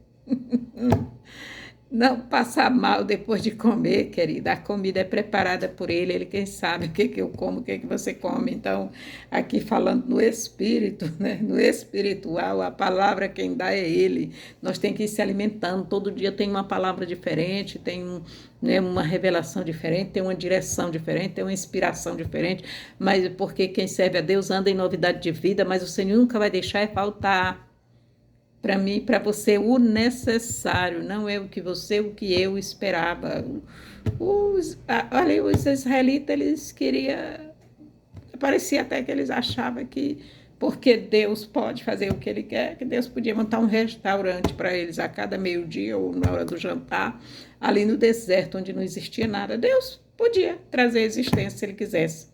não passar mal depois de comer, querida. A comida é preparada por ele quem sabe o que eu como, o que você come. Então, aqui falando no espírito, né? No espiritual, a palavra quem dá é ele. Nós temos que ir se alimentando. Todo dia tem uma palavra diferente, tem né, uma revelação diferente, tem uma direção diferente, tem uma inspiração diferente. Mas porque quem serve a Deus anda em novidade de vida, mas o Senhor nunca vai deixar faltar para mim, para você, o necessário, não é o que você, o que eu esperava. Olha, os israelitas, eles queriam, parecia até que eles achavam que, porque Deus pode fazer o que Ele quer, que Deus podia montar um restaurante para eles a cada meio-dia ou na hora do jantar, ali no deserto, onde não existia nada. Deus podia trazer existência se Ele quisesse.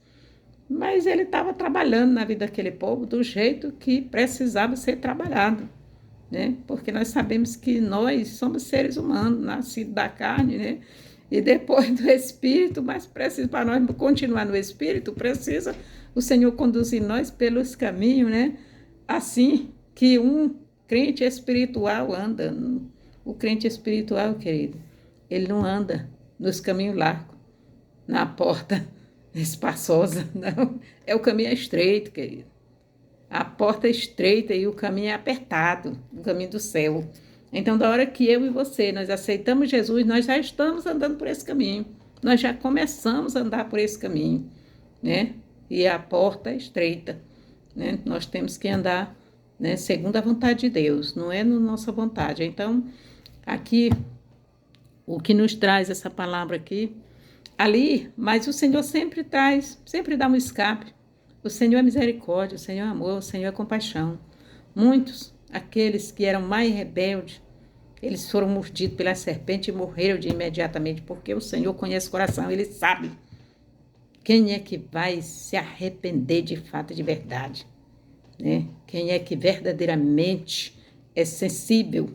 Mas Ele estava trabalhando na vida daquele povo do jeito que precisava ser trabalhado, né? Porque nós sabemos que nós somos seres humanos, nascidos da carne, né? E depois do Espírito, mas precisa, para nós continuar no Espírito, precisa o Senhor conduzir nós pelos caminhos, né? Assim que um crente espiritual anda. O crente espiritual, querido, ele não anda nos caminhos largos, na porta espaçosa, não. É o caminho estreito, querido. A porta é estreita e o caminho é apertado, o caminho do céu. Então, da hora que eu e você, nós aceitamos Jesus, nós já estamos andando por esse caminho. Nós já começamos a andar por esse caminho, né? E a porta é estreita, né? Nós temos que andar, né, segundo a vontade de Deus, não é na nossa vontade. Então, aqui, o que nos traz essa palavra aqui, ali, mas o Senhor sempre traz, sempre dá um escape. O Senhor é misericórdia, o Senhor é amor, o Senhor é compaixão. Muitos, aqueles que eram mais rebeldes, eles foram mordidos pela serpente e morreram de imediatamente, porque o Senhor conhece o coração, Ele sabe quem é que vai se arrepender de fato, de verdade, né? Quem é que verdadeiramente é sensível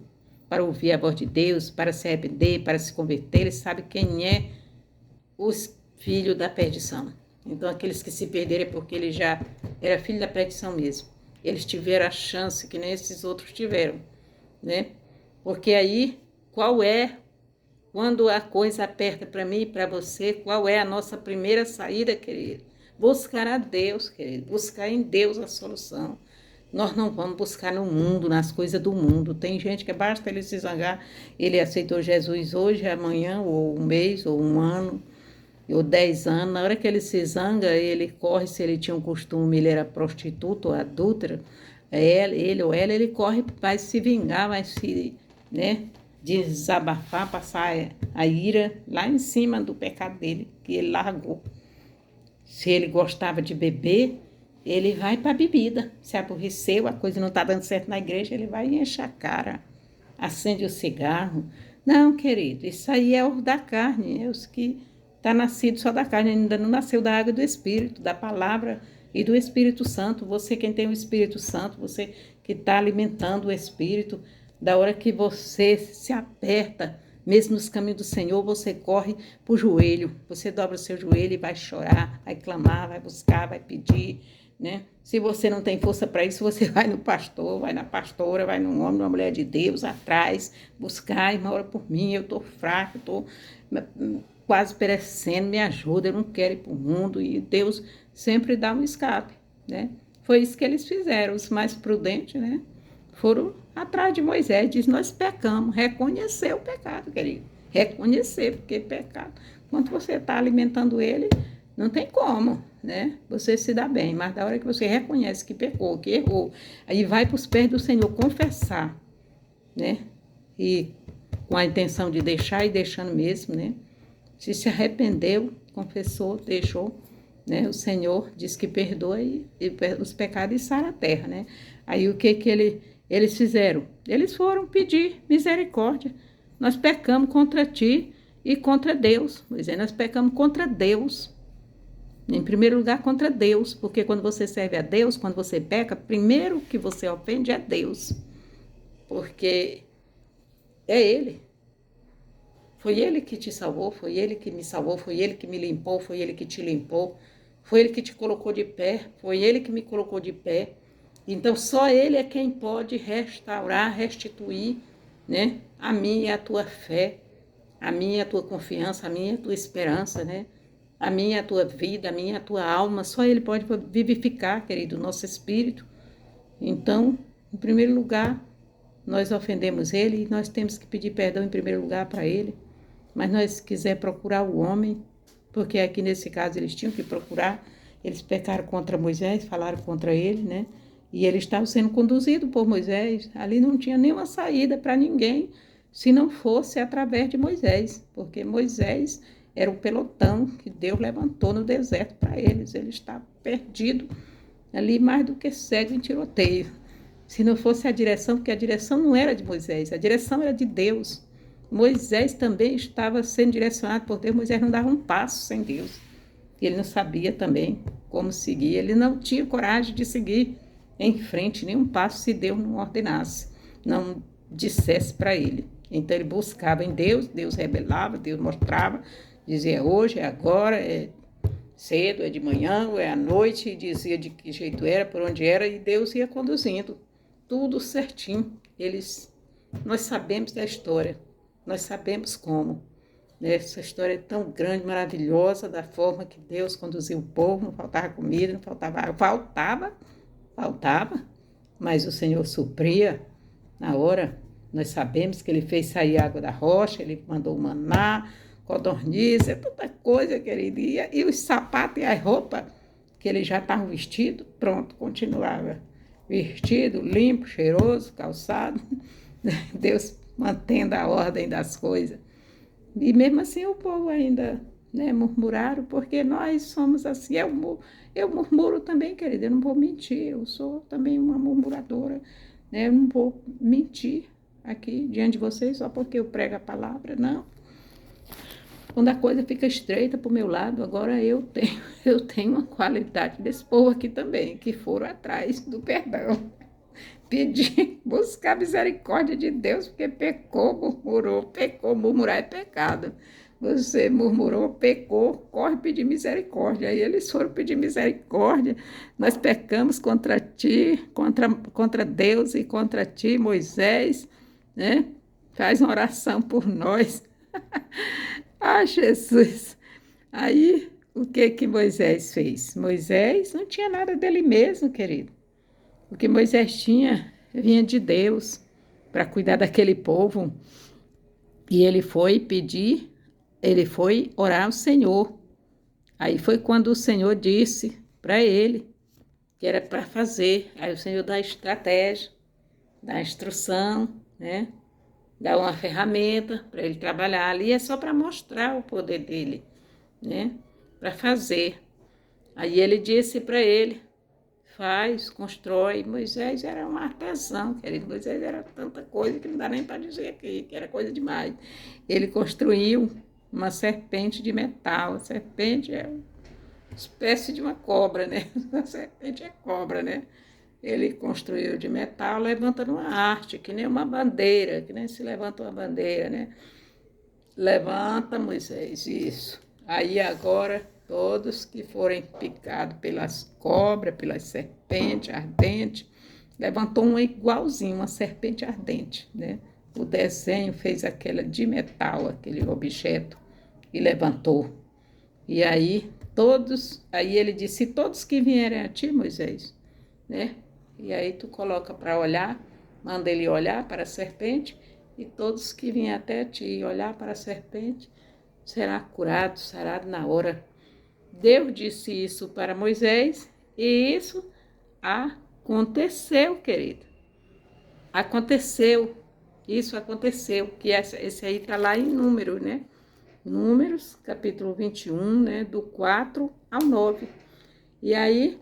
para ouvir a voz de Deus, para se arrepender, para se converter. Ele sabe quem é os filhos da perdição. Então, aqueles que se perderam é porque ele já era filho da perdição mesmo. Eles tiveram a chance que nem esses outros tiveram, né? Porque aí, qual é, quando a coisa aperta para mim e para você, qual é a nossa primeira saída, querido? Buscar a Deus, querido. Buscar em Deus a solução. Nós não vamos buscar no mundo, nas coisas do mundo. Tem gente que basta ele se zangar, ele aceitou Jesus hoje, amanhã, ou um mês, ou um ano, ou 10 anos, na hora que ele se zanga, ele corre, se ele tinha um costume, ele era prostituto ou adúltero, ele ou ela, ele corre, vai se vingar, vai se, né, desabafar, passar a ira lá em cima do pecado dele, que ele largou. Se ele gostava de beber, ele vai para a bebida. Se aborreceu, a coisa não está dando certo na igreja, ele vai e enche a cara, acende o cigarro. Não, querido, isso aí é os da carne, é os que está nascido só da carne, ainda não nasceu da água do Espírito, da palavra e do Espírito Santo. Você quem tem o Espírito Santo, você que está alimentando o Espírito, da hora que você se aperta, mesmo nos caminhos do Senhor, você corre para o joelho, você dobra o seu joelho e vai chorar, vai clamar, vai buscar, vai pedir, né? Se você não tem força para isso, você vai no pastor, vai na pastora, vai num homem, numa mulher de Deus, atrás, buscar, irmã, ora por mim, eu estou fraco, estou quase perecendo, me ajuda, eu não quero ir para o mundo, e Deus sempre dá um escape, né? Foi isso que eles fizeram, os mais prudentes, né? Foram atrás de Moisés, diz, nós pecamos, reconhecer o pecado, querido, reconhecer, porque pecado, quando você está alimentando ele, não tem como, né? Você se dá bem, mas da hora que você reconhece que pecou, que errou, aí vai para os pés do Senhor confessar, né? E com a intenção de deixar e deixando mesmo, né? Se arrependeu, confessou, deixou, né? O Senhor diz que perdoa e os pecados e sara a terra, né? Aí o que eles fizeram? Eles foram pedir misericórdia. Nós pecamos contra ti e contra Deus. Moisés, nós pecamos contra Deus. Em primeiro lugar, contra Deus, porque quando você serve a Deus, quando você peca, primeiro que você ofende é Deus, porque é Ele. Foi Ele que te salvou, foi Ele que me salvou, foi Ele que me limpou, foi Ele que te limpou, foi Ele que te colocou de pé, foi Ele que me colocou de pé. Então, só Ele é quem pode restaurar, restituir, né, a minha e a tua fé, a minha e a tua confiança, a minha e a tua esperança, né? A minha e a tua vida, a minha e a tua alma, só Ele pode vivificar, querido, o nosso espírito. Então, em primeiro lugar, nós ofendemos Ele e nós temos que pedir perdão em primeiro lugar para Ele. Mas nós quiser procurar o homem, porque aqui nesse caso eles tinham que procurar, eles pecaram contra Moisés, falaram contra ele, né? E ele estava sendo conduzido por Moisés, ali não tinha nenhuma saída para ninguém, se não fosse através de Moisés, porque Moisés era o pelotão que Deus levantou no deserto para eles, ele estava perdido ali mais do que cego em tiroteio. Se não fosse a direção, porque a direção não era de Moisés, a direção era de Deus. Moisés também estava sendo direcionado por Deus, Moisés não dava um passo sem Deus. Ele não sabia também como seguir, ele não tinha coragem de seguir em frente nenhum passo se Deus não ordenasse, não dissesse para ele. Então ele buscava em Deus, Deus revelava, Deus mostrava, dizia hoje, é agora, é cedo, é de manhã, ou é à noite, e dizia de que jeito era, por onde era, e Deus ia conduzindo, tudo certinho. Nós sabemos da história, nós sabemos como. Essa história é tão grande, maravilhosa, da forma que Deus conduziu o povo, não faltava comida, não faltava água, faltava, mas o Senhor supria na hora. Nós sabemos que Ele fez sair água da rocha, Ele mandou maná, codorniz, tanta coisa, querido. E os sapatos e as roupas que Ele já estava vestido, pronto, continuava vestido, limpo, cheiroso, calçado. Deus mantendo a ordem das coisas. E mesmo assim o povo ainda, né, murmuraram, porque nós somos assim. Eu murmuro também, querida, eu não vou mentir, eu sou também uma murmuradora, né, eu não vou mentir aqui diante de vocês só porque eu prego a palavra, não. Quando a coisa fica estreita para o meu lado, agora eu tenho uma qualidade desse povo aqui também, que foram atrás do perdão. Pedir, buscar misericórdia de Deus, porque pecou, murmurar é pecado. Você murmurou, pecou, corre pedir misericórdia. Aí eles foram pedir misericórdia. Nós pecamos contra ti, contra Deus e contra ti, Moisés, né? Faz uma oração por nós. Ah, Jesus! Aí, o que Moisés fez? Moisés não tinha nada dele mesmo, querido. O que Moisés tinha vinha de Deus para cuidar daquele povo. E ele foi orar ao Senhor. Aí foi quando o Senhor disse para ele que era para fazer. Aí o Senhor dá a estratégia, dá a instrução, né? Dá uma ferramenta para ele trabalhar ali. É só para mostrar o poder dele, né? Para fazer. Aí ele disse para ele, faz, constrói. Moisés era um artesão, querido. Moisés era tanta coisa que não dá nem para dizer aqui, que era coisa demais. Ele construiu uma serpente de metal. A serpente espécie de uma cobra, né? A serpente é cobra, né? Ele construiu de metal, levantando uma arte, que nem uma bandeira, que nem se levanta uma bandeira, né? Levanta, Moisés, isso. Aí agora, todos que forem picados pelas cobras, pelas serpentes ardentes, levantou uma igualzinho, uma serpente ardente, né? O desenho fez aquela de metal, aquele objeto, e levantou. E aí, aí ele disse, todos que vierem a ti, Moisés, né? E aí tu coloca para olhar, manda ele olhar para a serpente, e todos que vêm até ti e olhar para a serpente, será curado, sarado na hora. Deus disse isso para Moisés, e isso aconteceu, querido. Aconteceu, isso aconteceu, que esse aí está lá em Números, né? Números, capítulo 21, né? Do 4 ao 9. E aí,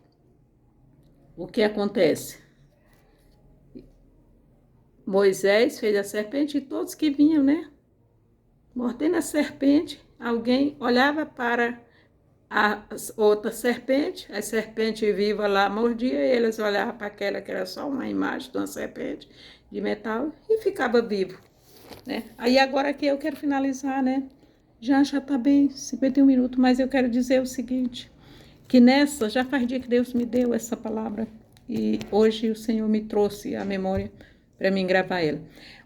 o que acontece? Moisés fez a serpente e todos que vinham, né? Mordendo a serpente, alguém olhava para a outra serpente, a serpente viva lá mordia, e eles olhavam para aquela que era só uma imagem de uma serpente de metal e ficava vivo, né? Aí agora que eu quero finalizar, né? Já está bem, 51 minutos, mas eu quero dizer o seguinte, que nessa, já faz dia que Deus me deu essa palavra, e hoje o Senhor me trouxe a memória para mim gravar ela.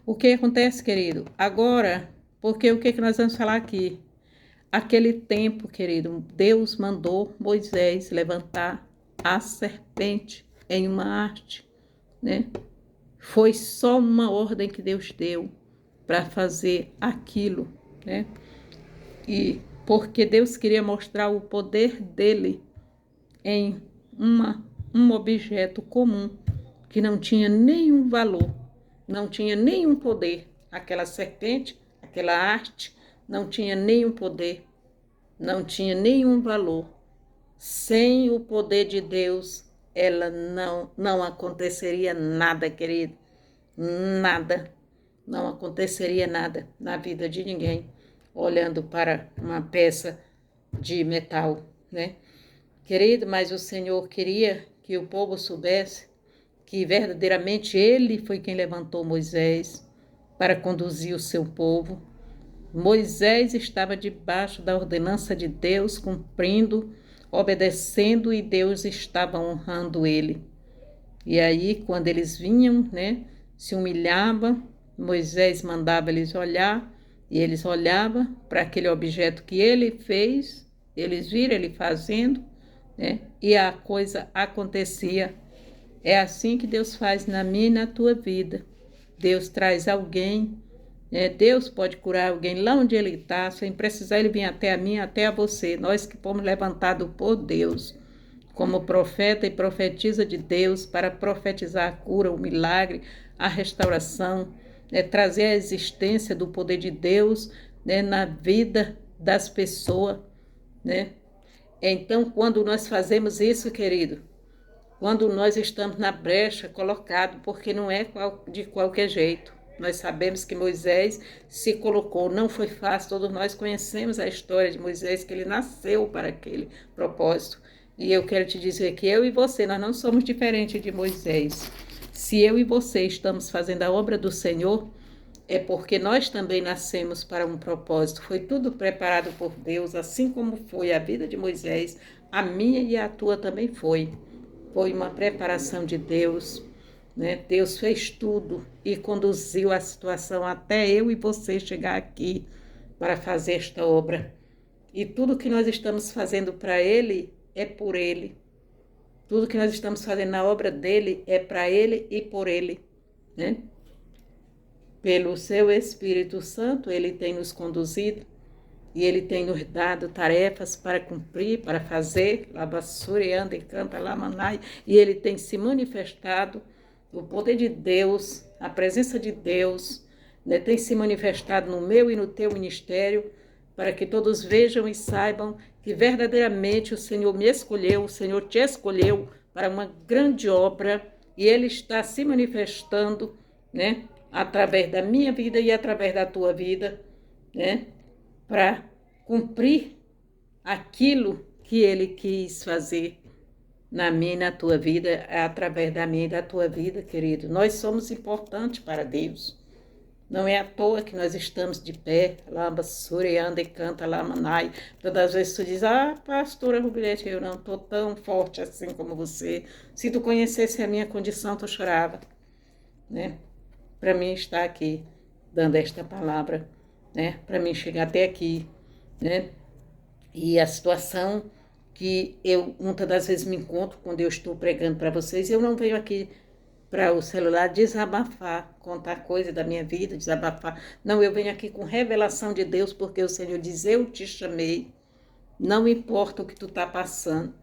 O que acontece, querido? Agora, porque o que nós vamos falar aqui? Aquele tempo, querido, Deus mandou Moisés levantar a serpente em uma arte, né? Foi só uma ordem que Deus deu para fazer aquilo, né? E porque Deus queria mostrar o poder dele em um objeto comum que não tinha nenhum valor, não tinha nenhum poder. Aquela serpente, aquela arte, não tinha nenhum poder, não tinha nenhum valor. Sem o poder de Deus, ela não aconteceria nada, querido. Nada. Não aconteceria nada na vida de ninguém olhando para uma peça de metal, né? Querido, mas o Senhor queria que o povo soubesse que verdadeiramente Ele foi quem levantou Moisés para conduzir o seu povo. Moisés estava debaixo da ordenança de Deus, cumprindo, obedecendo, e Deus estava honrando ele. E aí, quando eles vinham, né, se humilhavam, Moisés mandava eles olhar, e eles olhavam para aquele objeto que ele fez, eles viram ele fazendo, né, e a coisa acontecia. É assim que Deus faz na minha e na tua vida. Deus traz alguém, Deus pode curar alguém lá onde ele está, sem precisar ele vir até a mim, até a você. Nós que fomos levantados por Deus, como profeta e profetisa de Deus, para profetizar a cura, o milagre, a restauração, trazer a existência do poder de Deus, né, na vida das pessoas, né? Então, quando nós fazemos isso, querido, quando nós estamos na brecha colocado, porque não é de qualquer jeito. Nós sabemos que Moisés se colocou, não foi fácil, todos nós conhecemos a história de Moisés, que ele nasceu para aquele propósito. E eu quero te dizer que eu e você, nós não somos diferentes de Moisés. Se eu e você estamos fazendo a obra do Senhor, é porque nós também nascemos para um propósito. Foi tudo preparado por Deus, assim como foi a vida de Moisés, a minha e a tua também foi. Foi uma preparação de Deus, né? Deus fez tudo e conduziu a situação até eu e você chegar aqui para fazer esta obra. E tudo que nós estamos fazendo para Ele é por Ele. Tudo que nós estamos fazendo na obra dele é para Ele e por Ele, né? Pelo seu Espírito Santo, Ele tem nos conduzido e Ele tem nos dado tarefas para cumprir, para fazer, Labassurianda e Canta Lamanai, e Ele tem se manifestado, o poder de Deus, a presença de Deus, né, tem se manifestado no meu e no teu ministério, para que todos vejam e saibam que verdadeiramente o Senhor me escolheu, o Senhor te escolheu para uma grande obra, e Ele está se manifestando, né, através da minha vida e através da tua vida, né, para cumprir aquilo que Ele quis fazer na minha e na tua vida, através da minha e da tua vida, querido. Nós somos importantes para Deus. Não é à toa que nós estamos de pé, lamba, sureanda e canta, lamanai. Todas as vezes tu diz, pastora Rubilete, eu não estou tão forte assim como você. Se tu conhecesse a minha condição, tu chorava, né? Para mim estar aqui, dando esta palavra, né? Para mim chegar até aqui, né? E a situação que eu muitas das vezes me encontro quando eu estou pregando para vocês, eu não venho aqui para o celular desabafar, contar coisa da minha vida, desabafar. Não, eu venho aqui com revelação de Deus, porque o Senhor diz, eu te chamei, não importa o que tu está passando,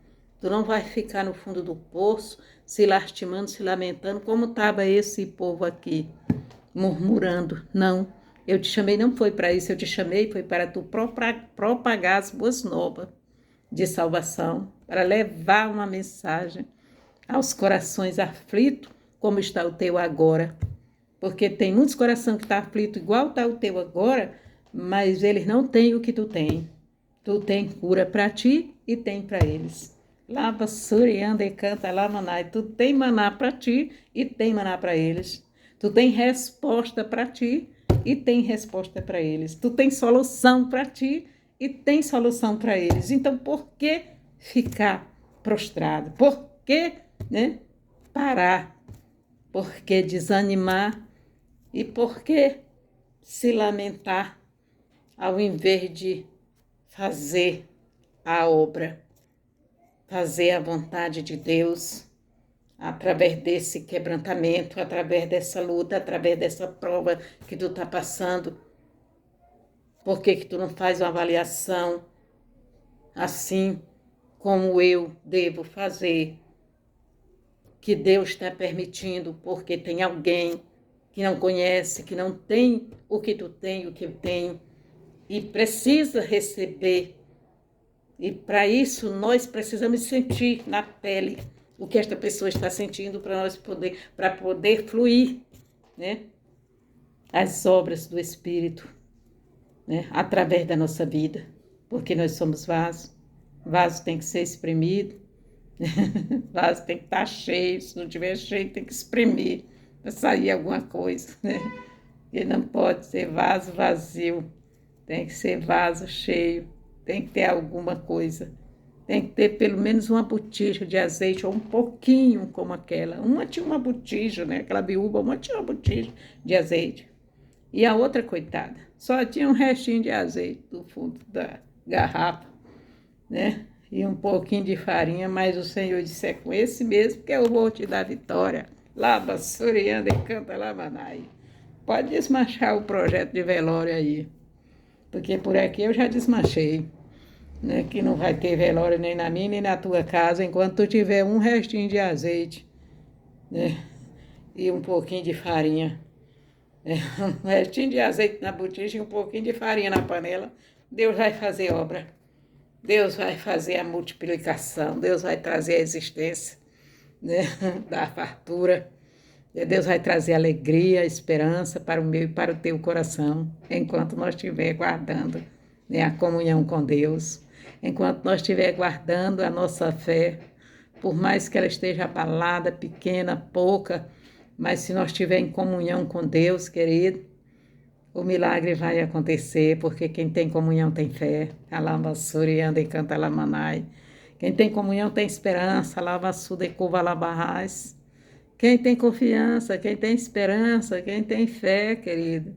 tu não vai ficar no fundo do poço, se lastimando, se lamentando, como estava esse povo aqui, murmurando. Não, eu te chamei, não foi para isso, eu te chamei, foi para tu propagar as boas novas de salvação, para levar uma mensagem aos corações aflitos, como está o teu agora. Porque tem muitos corações que estão aflitos, igual está o teu agora, mas eles não têm o que tu tem. Tu tem cura para ti e tem para eles. Lava, surianda e canta lá, manai. Tu tem maná para ti e tem maná para eles. Tu tem resposta para ti e tem resposta para eles. Tu tem solução para ti e tem solução para eles. Então, por que ficar prostrado? Por que, parar? Por que desanimar? E por que se lamentar ao invés de fazer a obra, fazer a vontade de Deus através desse quebrantamento, através dessa luta, através dessa prova que tu está passando? Por que tu não faz uma avaliação assim como eu devo fazer? Que Deus está permitindo, porque tem alguém que não conhece, que não tem o que tu tem, o que eu tenho, e precisa receber. E para isso nós precisamos sentir na pele o que esta pessoa está sentindo para poder fluir, as obras do Espírito, através da nossa vida, porque nós somos vaso. Vaso tem que ser espremido, vaso tem que estar cheio, se não tiver cheio tem que espremer para sair alguma coisa, E não pode ser vaso vazio, tem que ser vaso cheio, tem que ter alguma coisa. Tem que ter pelo menos uma botija de azeite, ou um pouquinho como aquela. Uma tinha uma botija, aquela viúva, uma tinha uma botija de azeite. E a outra, coitada, só tinha um restinho de azeite do fundo da garrafa, E um pouquinho de farinha, mas o Senhor disse, é com esse mesmo que eu vou te dar vitória. Laba, surianda e canta lamanai. Pode desmanchar o projeto de velório aí, porque por aqui eu já desmanchei, que não vai ter velório nem na minha nem na tua casa, enquanto tu tiver um restinho de azeite, e um pouquinho de farinha. Um restinho de azeite na botija e um pouquinho de farinha na panela, Deus vai fazer obra. Deus vai fazer a multiplicação, Deus vai trazer a existência, da fartura. Deus vai trazer alegria, esperança para o meu e para o teu coração, enquanto nós estiver guardando, a comunhão com Deus, enquanto nós estiver guardando a nossa fé, por mais que ela esteja abalada, pequena, pouca, mas se nós estivermos em comunhão com Deus, querido, o milagre vai acontecer, porque quem tem comunhão tem fé. Alamassuri anda e canta lamanai. Quem tem comunhão tem esperança. Alamassuri cuva labarrais. Quem tem confiança, quem tem esperança, quem tem fé, querido.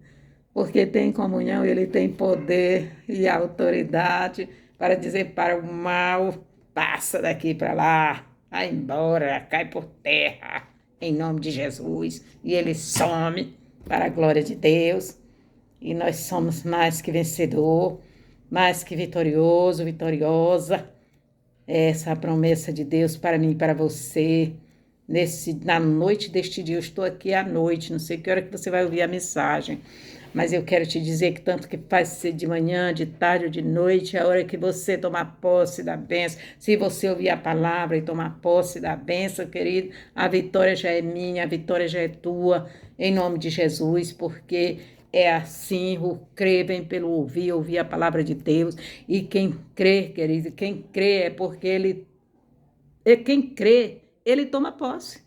Porque tem comunhão, ele tem poder e autoridade para dizer para o mal, passa daqui para lá, vai embora, cai por terra, em nome de Jesus. E ele some para a glória de Deus. E nós somos mais que vencedor, mais que vitorioso, vitoriosa. Essa é a promessa de Deus para mim e para você. Na noite deste dia, eu estou aqui à noite, não sei que hora que você vai ouvir a mensagem, mas eu quero te dizer que tanto que faz ser de manhã, de tarde ou de noite, a hora que você tomar posse da bênção, se você ouvir a palavra e tomar posse da bênção, querido, a vitória já é minha, a vitória já é tua, em nome de Jesus, porque é assim, o crer vem pelo ouvir, ouvir a palavra de Deus. E quem crê, querido, quem crê é porque quem crê, ele toma posse.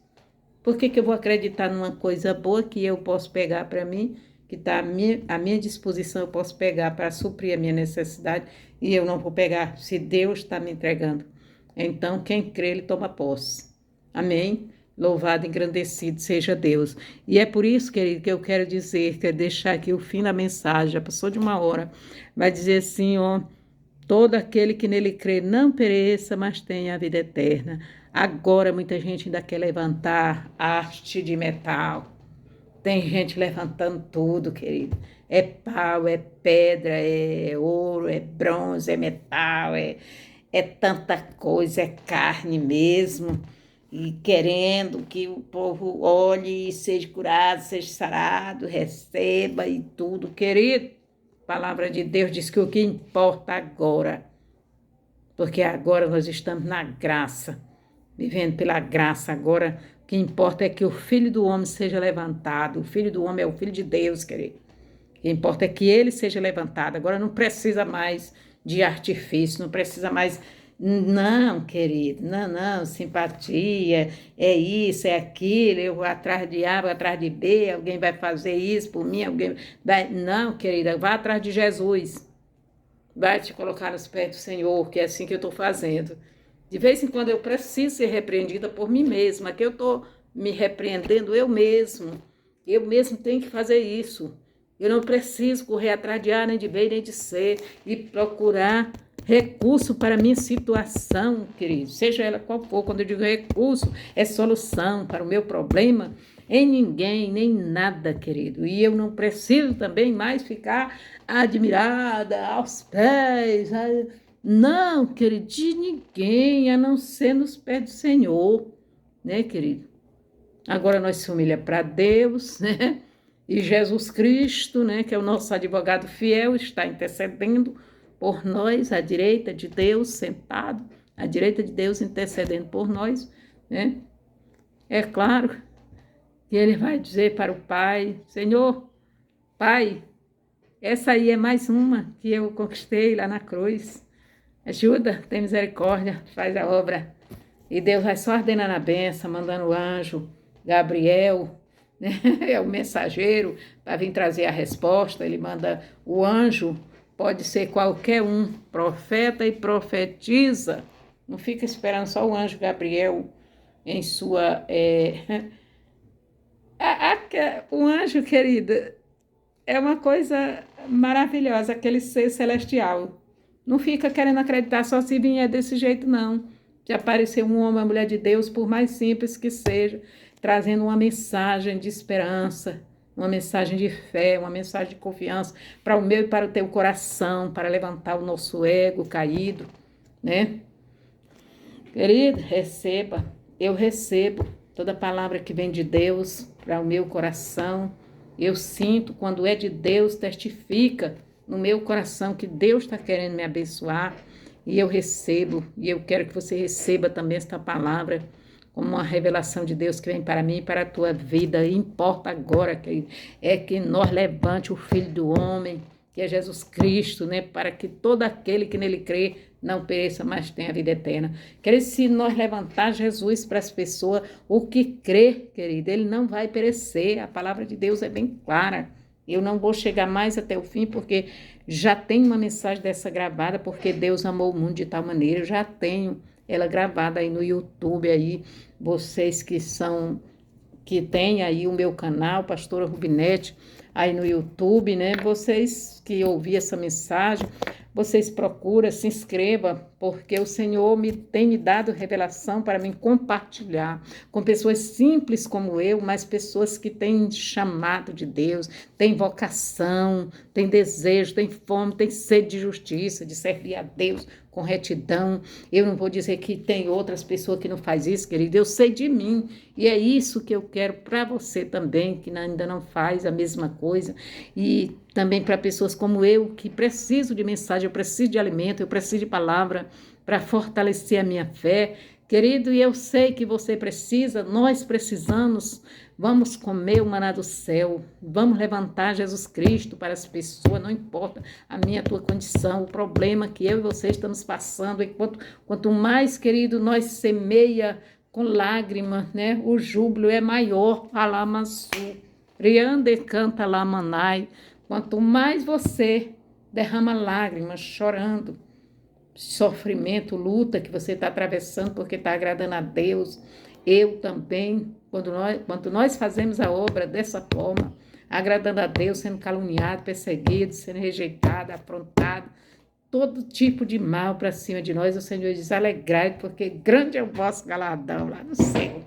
Por que eu vou acreditar numa coisa boa que eu posso pegar para mim, que está à minha disposição, eu posso pegar para suprir a minha necessidade, e eu não vou pegar se Deus está me entregando? Então, quem crê, ele toma posse. Amém? Louvado e engrandecido seja Deus. E é por isso, querido, que eu quero dizer, quero deixar aqui o fim da mensagem, já passou de 1 hora, vai dizer assim, ó: todo aquele que nele crê não pereça, mas tenha a vida eterna. Agora muita gente ainda quer levantar haste de metal. Tem gente levantando tudo, querido. É pau, é pedra, é ouro, é bronze, é metal, é tanta coisa, é carne mesmo. E querendo que o povo olhe e seja curado, seja sarado, receba e tudo, querido. A palavra de Deus diz que o que importa agora, porque agora nós estamos na graça, vivendo pela graça. Agora o que importa é que o Filho do Homem seja levantado. O Filho do Homem é o Filho de Deus, querido. O que importa é que ele seja levantado. Agora não precisa mais de artifício, não precisa mais... Não, querido, não, simpatia, é isso, é aquilo, eu vou atrás de A, vou atrás de B, alguém vai fazer isso por mim, alguém vai... Não, querida, vá atrás de Jesus. Vai te colocar nos pés do Senhor, que é assim que eu estou fazendo. De vez em quando eu preciso ser repreendida por mim mesma, que eu estou me repreendendo eu mesmo. Eu mesmo tenho que fazer isso. Eu não preciso correr atrás de A, nem de B, nem de C e procurar recurso para a minha situação, querido. Seja ela qual for, quando eu digo recurso, é solução para o meu problema. Em ninguém, nem nada, querido. E eu não preciso também mais ficar admirada aos pés. Não, querido, de ninguém, a não ser nos pés do Senhor, né, querido? Agora nós se humilha para Deus, né? E Jesus Cristo, né, que é o nosso advogado fiel, está intercedendo por nós, à direita de Deus, sentado, à direita de Deus, intercedendo por nós, né? É claro que ele vai dizer para o Pai: Senhor, Pai, essa aí é mais uma que eu conquistei lá na cruz. Ajuda, tem misericórdia, faz a obra. E Deus vai só ordenando a benção, mandando o anjo Gabriel, né? É o mensageiro, para vir trazer a resposta. Ele manda o anjo, pode ser qualquer um, profeta e profetiza. Não fica esperando só o anjo Gabriel em sua... O anjo, querida, é uma coisa maravilhosa, aquele ser celestial. Não fica querendo acreditar só se vier desse jeito, não. Se aparecer um homem, uma mulher de Deus, por mais simples que seja, trazendo uma mensagem de esperança, uma mensagem de fé, uma mensagem de confiança para o meu e para o teu coração, para levantar o nosso ego caído, né? Querido, receba, eu recebo toda palavra que vem de Deus para o meu coração. Eu sinto, quando é de Deus, testifica no meu coração que Deus está querendo me abençoar. E eu recebo, e eu quero que você receba também esta palavra como uma revelação de Deus que vem para mim e para a tua vida. E importa agora que nós levante o Filho do Homem, que é Jesus Cristo, né, para que todo aquele que nele crê não pereça, mas tenha a vida eterna. Querido, se nós levantar Jesus para as pessoas, o que crê, querido, ele não vai perecer. A palavra de Deus é bem clara. Eu não vou chegar mais até o fim, porque já tem uma mensagem dessa gravada, porque Deus amou o mundo de tal maneira. Eu já tenho ela gravada aí no YouTube, aí, vocês que têm aí o meu canal, Pastora Rubinete, aí no YouTube, né? Vocês que ouviram essa mensagem, vocês procuram, se inscreva, porque o Senhor tem me dado revelação para mim compartilhar com pessoas simples como eu, mas pessoas que têm chamado de Deus, têm vocação, têm desejo, têm fome, têm sede de justiça, de servir a Deus com retidão. Eu não vou dizer que tem outras pessoas que não fazem isso, querido, eu sei de mim, e é isso que eu quero para você também, que ainda não faz a mesma coisa, e também para pessoas como eu, que preciso de mensagem, eu preciso de alimento, eu preciso de palavra para fortalecer a minha fé. Querido, e eu sei que você precisa, nós precisamos, vamos comer o maná do céu, vamos levantar Jesus Cristo para as pessoas, não importa a minha, a tua condição, o problema que eu e você estamos passando, e quanto mais, querido, nós semeia com lágrima, né? O júbilo é maior, alamassu, riande canta lamanai, quanto mais você derrama lágrimas, chorando, sofrimento, luta que você está atravessando porque está agradando a Deus. Eu também, quando nós fazemos a obra dessa forma, agradando a Deus, sendo caluniado, perseguido, sendo rejeitado, afrontado, todo tipo de mal para cima de nós, o Senhor diz, alegrai, porque grande é o vosso galardão lá no céu.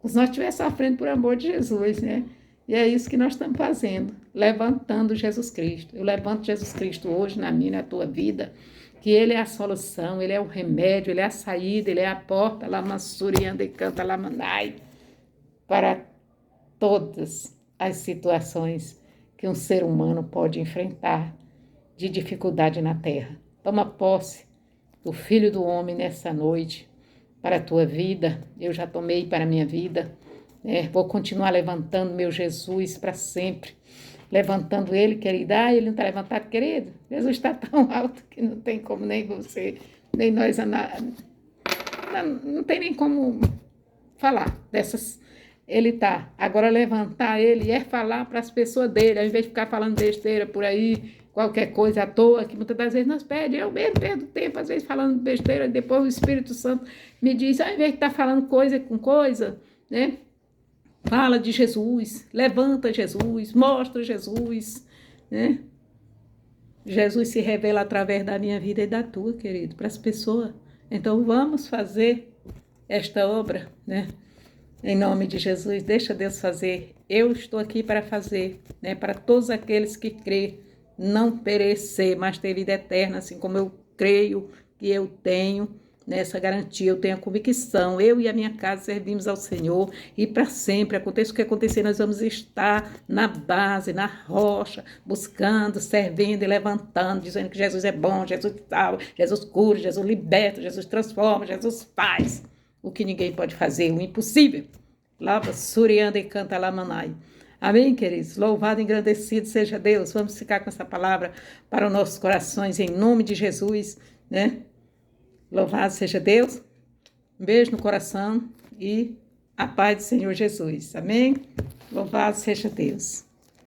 Se nós estivermos sofrendo por amor de Jesus, né? E é isso que nós estamos fazendo, levantando Jesus Cristo. Eu levanto Jesus Cristo hoje na minha, na tua vida, que Ele é a solução, Ele é o remédio, Ele é a saída, Ele é a porta, lamassurianda e canta lamanai, para todas as situações que um ser humano pode enfrentar de dificuldade na terra. Toma posse do Filho do Homem nessa noite, para a tua vida, eu já tomei para a minha vida, vou continuar levantando meu Jesus para sempre, levantando ele, querida. Ele não está levantado, querido? Jesus está tão alto que não tem como nem você, nem nós, não tem nem como falar dessas. Ele está. Agora levantar ele é falar para as pessoas dele, ao invés de ficar falando besteira por aí, qualquer coisa à toa, que muitas das vezes nós perdemos, eu mesmo perdo tempo, às vezes falando besteira, depois o Espírito Santo me diz, ao invés de estar falando coisa com coisa, né? Fala de Jesus, levanta Jesus, mostra Jesus, né? Jesus se revela através da minha vida e da tua, querido, para as pessoas. Então vamos fazer esta obra, né? Em nome de Jesus, deixa Deus fazer. Eu estou aqui para fazer, né? Para todos aqueles que crêem, não perecer, mas ter vida eterna, assim como eu creio que eu tenho nessa garantia, eu tenho a convicção, eu e a minha casa servimos ao Senhor e para sempre, aconteça o que acontecer, nós vamos estar na base, na rocha, buscando, servindo e levantando, dizendo que Jesus é bom, Jesus salva, Jesus cura, Jesus liberta, Jesus transforma, Jesus faz o que ninguém pode fazer, o impossível. Lava, surianda e canta lamanai. Amém, queridos? Louvado e engrandecido seja Deus. Vamos ficar com essa palavra para os nossos corações, em nome de Jesus, né? Louvado seja Deus. Um beijo no coração e a paz do Senhor Jesus. Amém? Louvado seja Deus.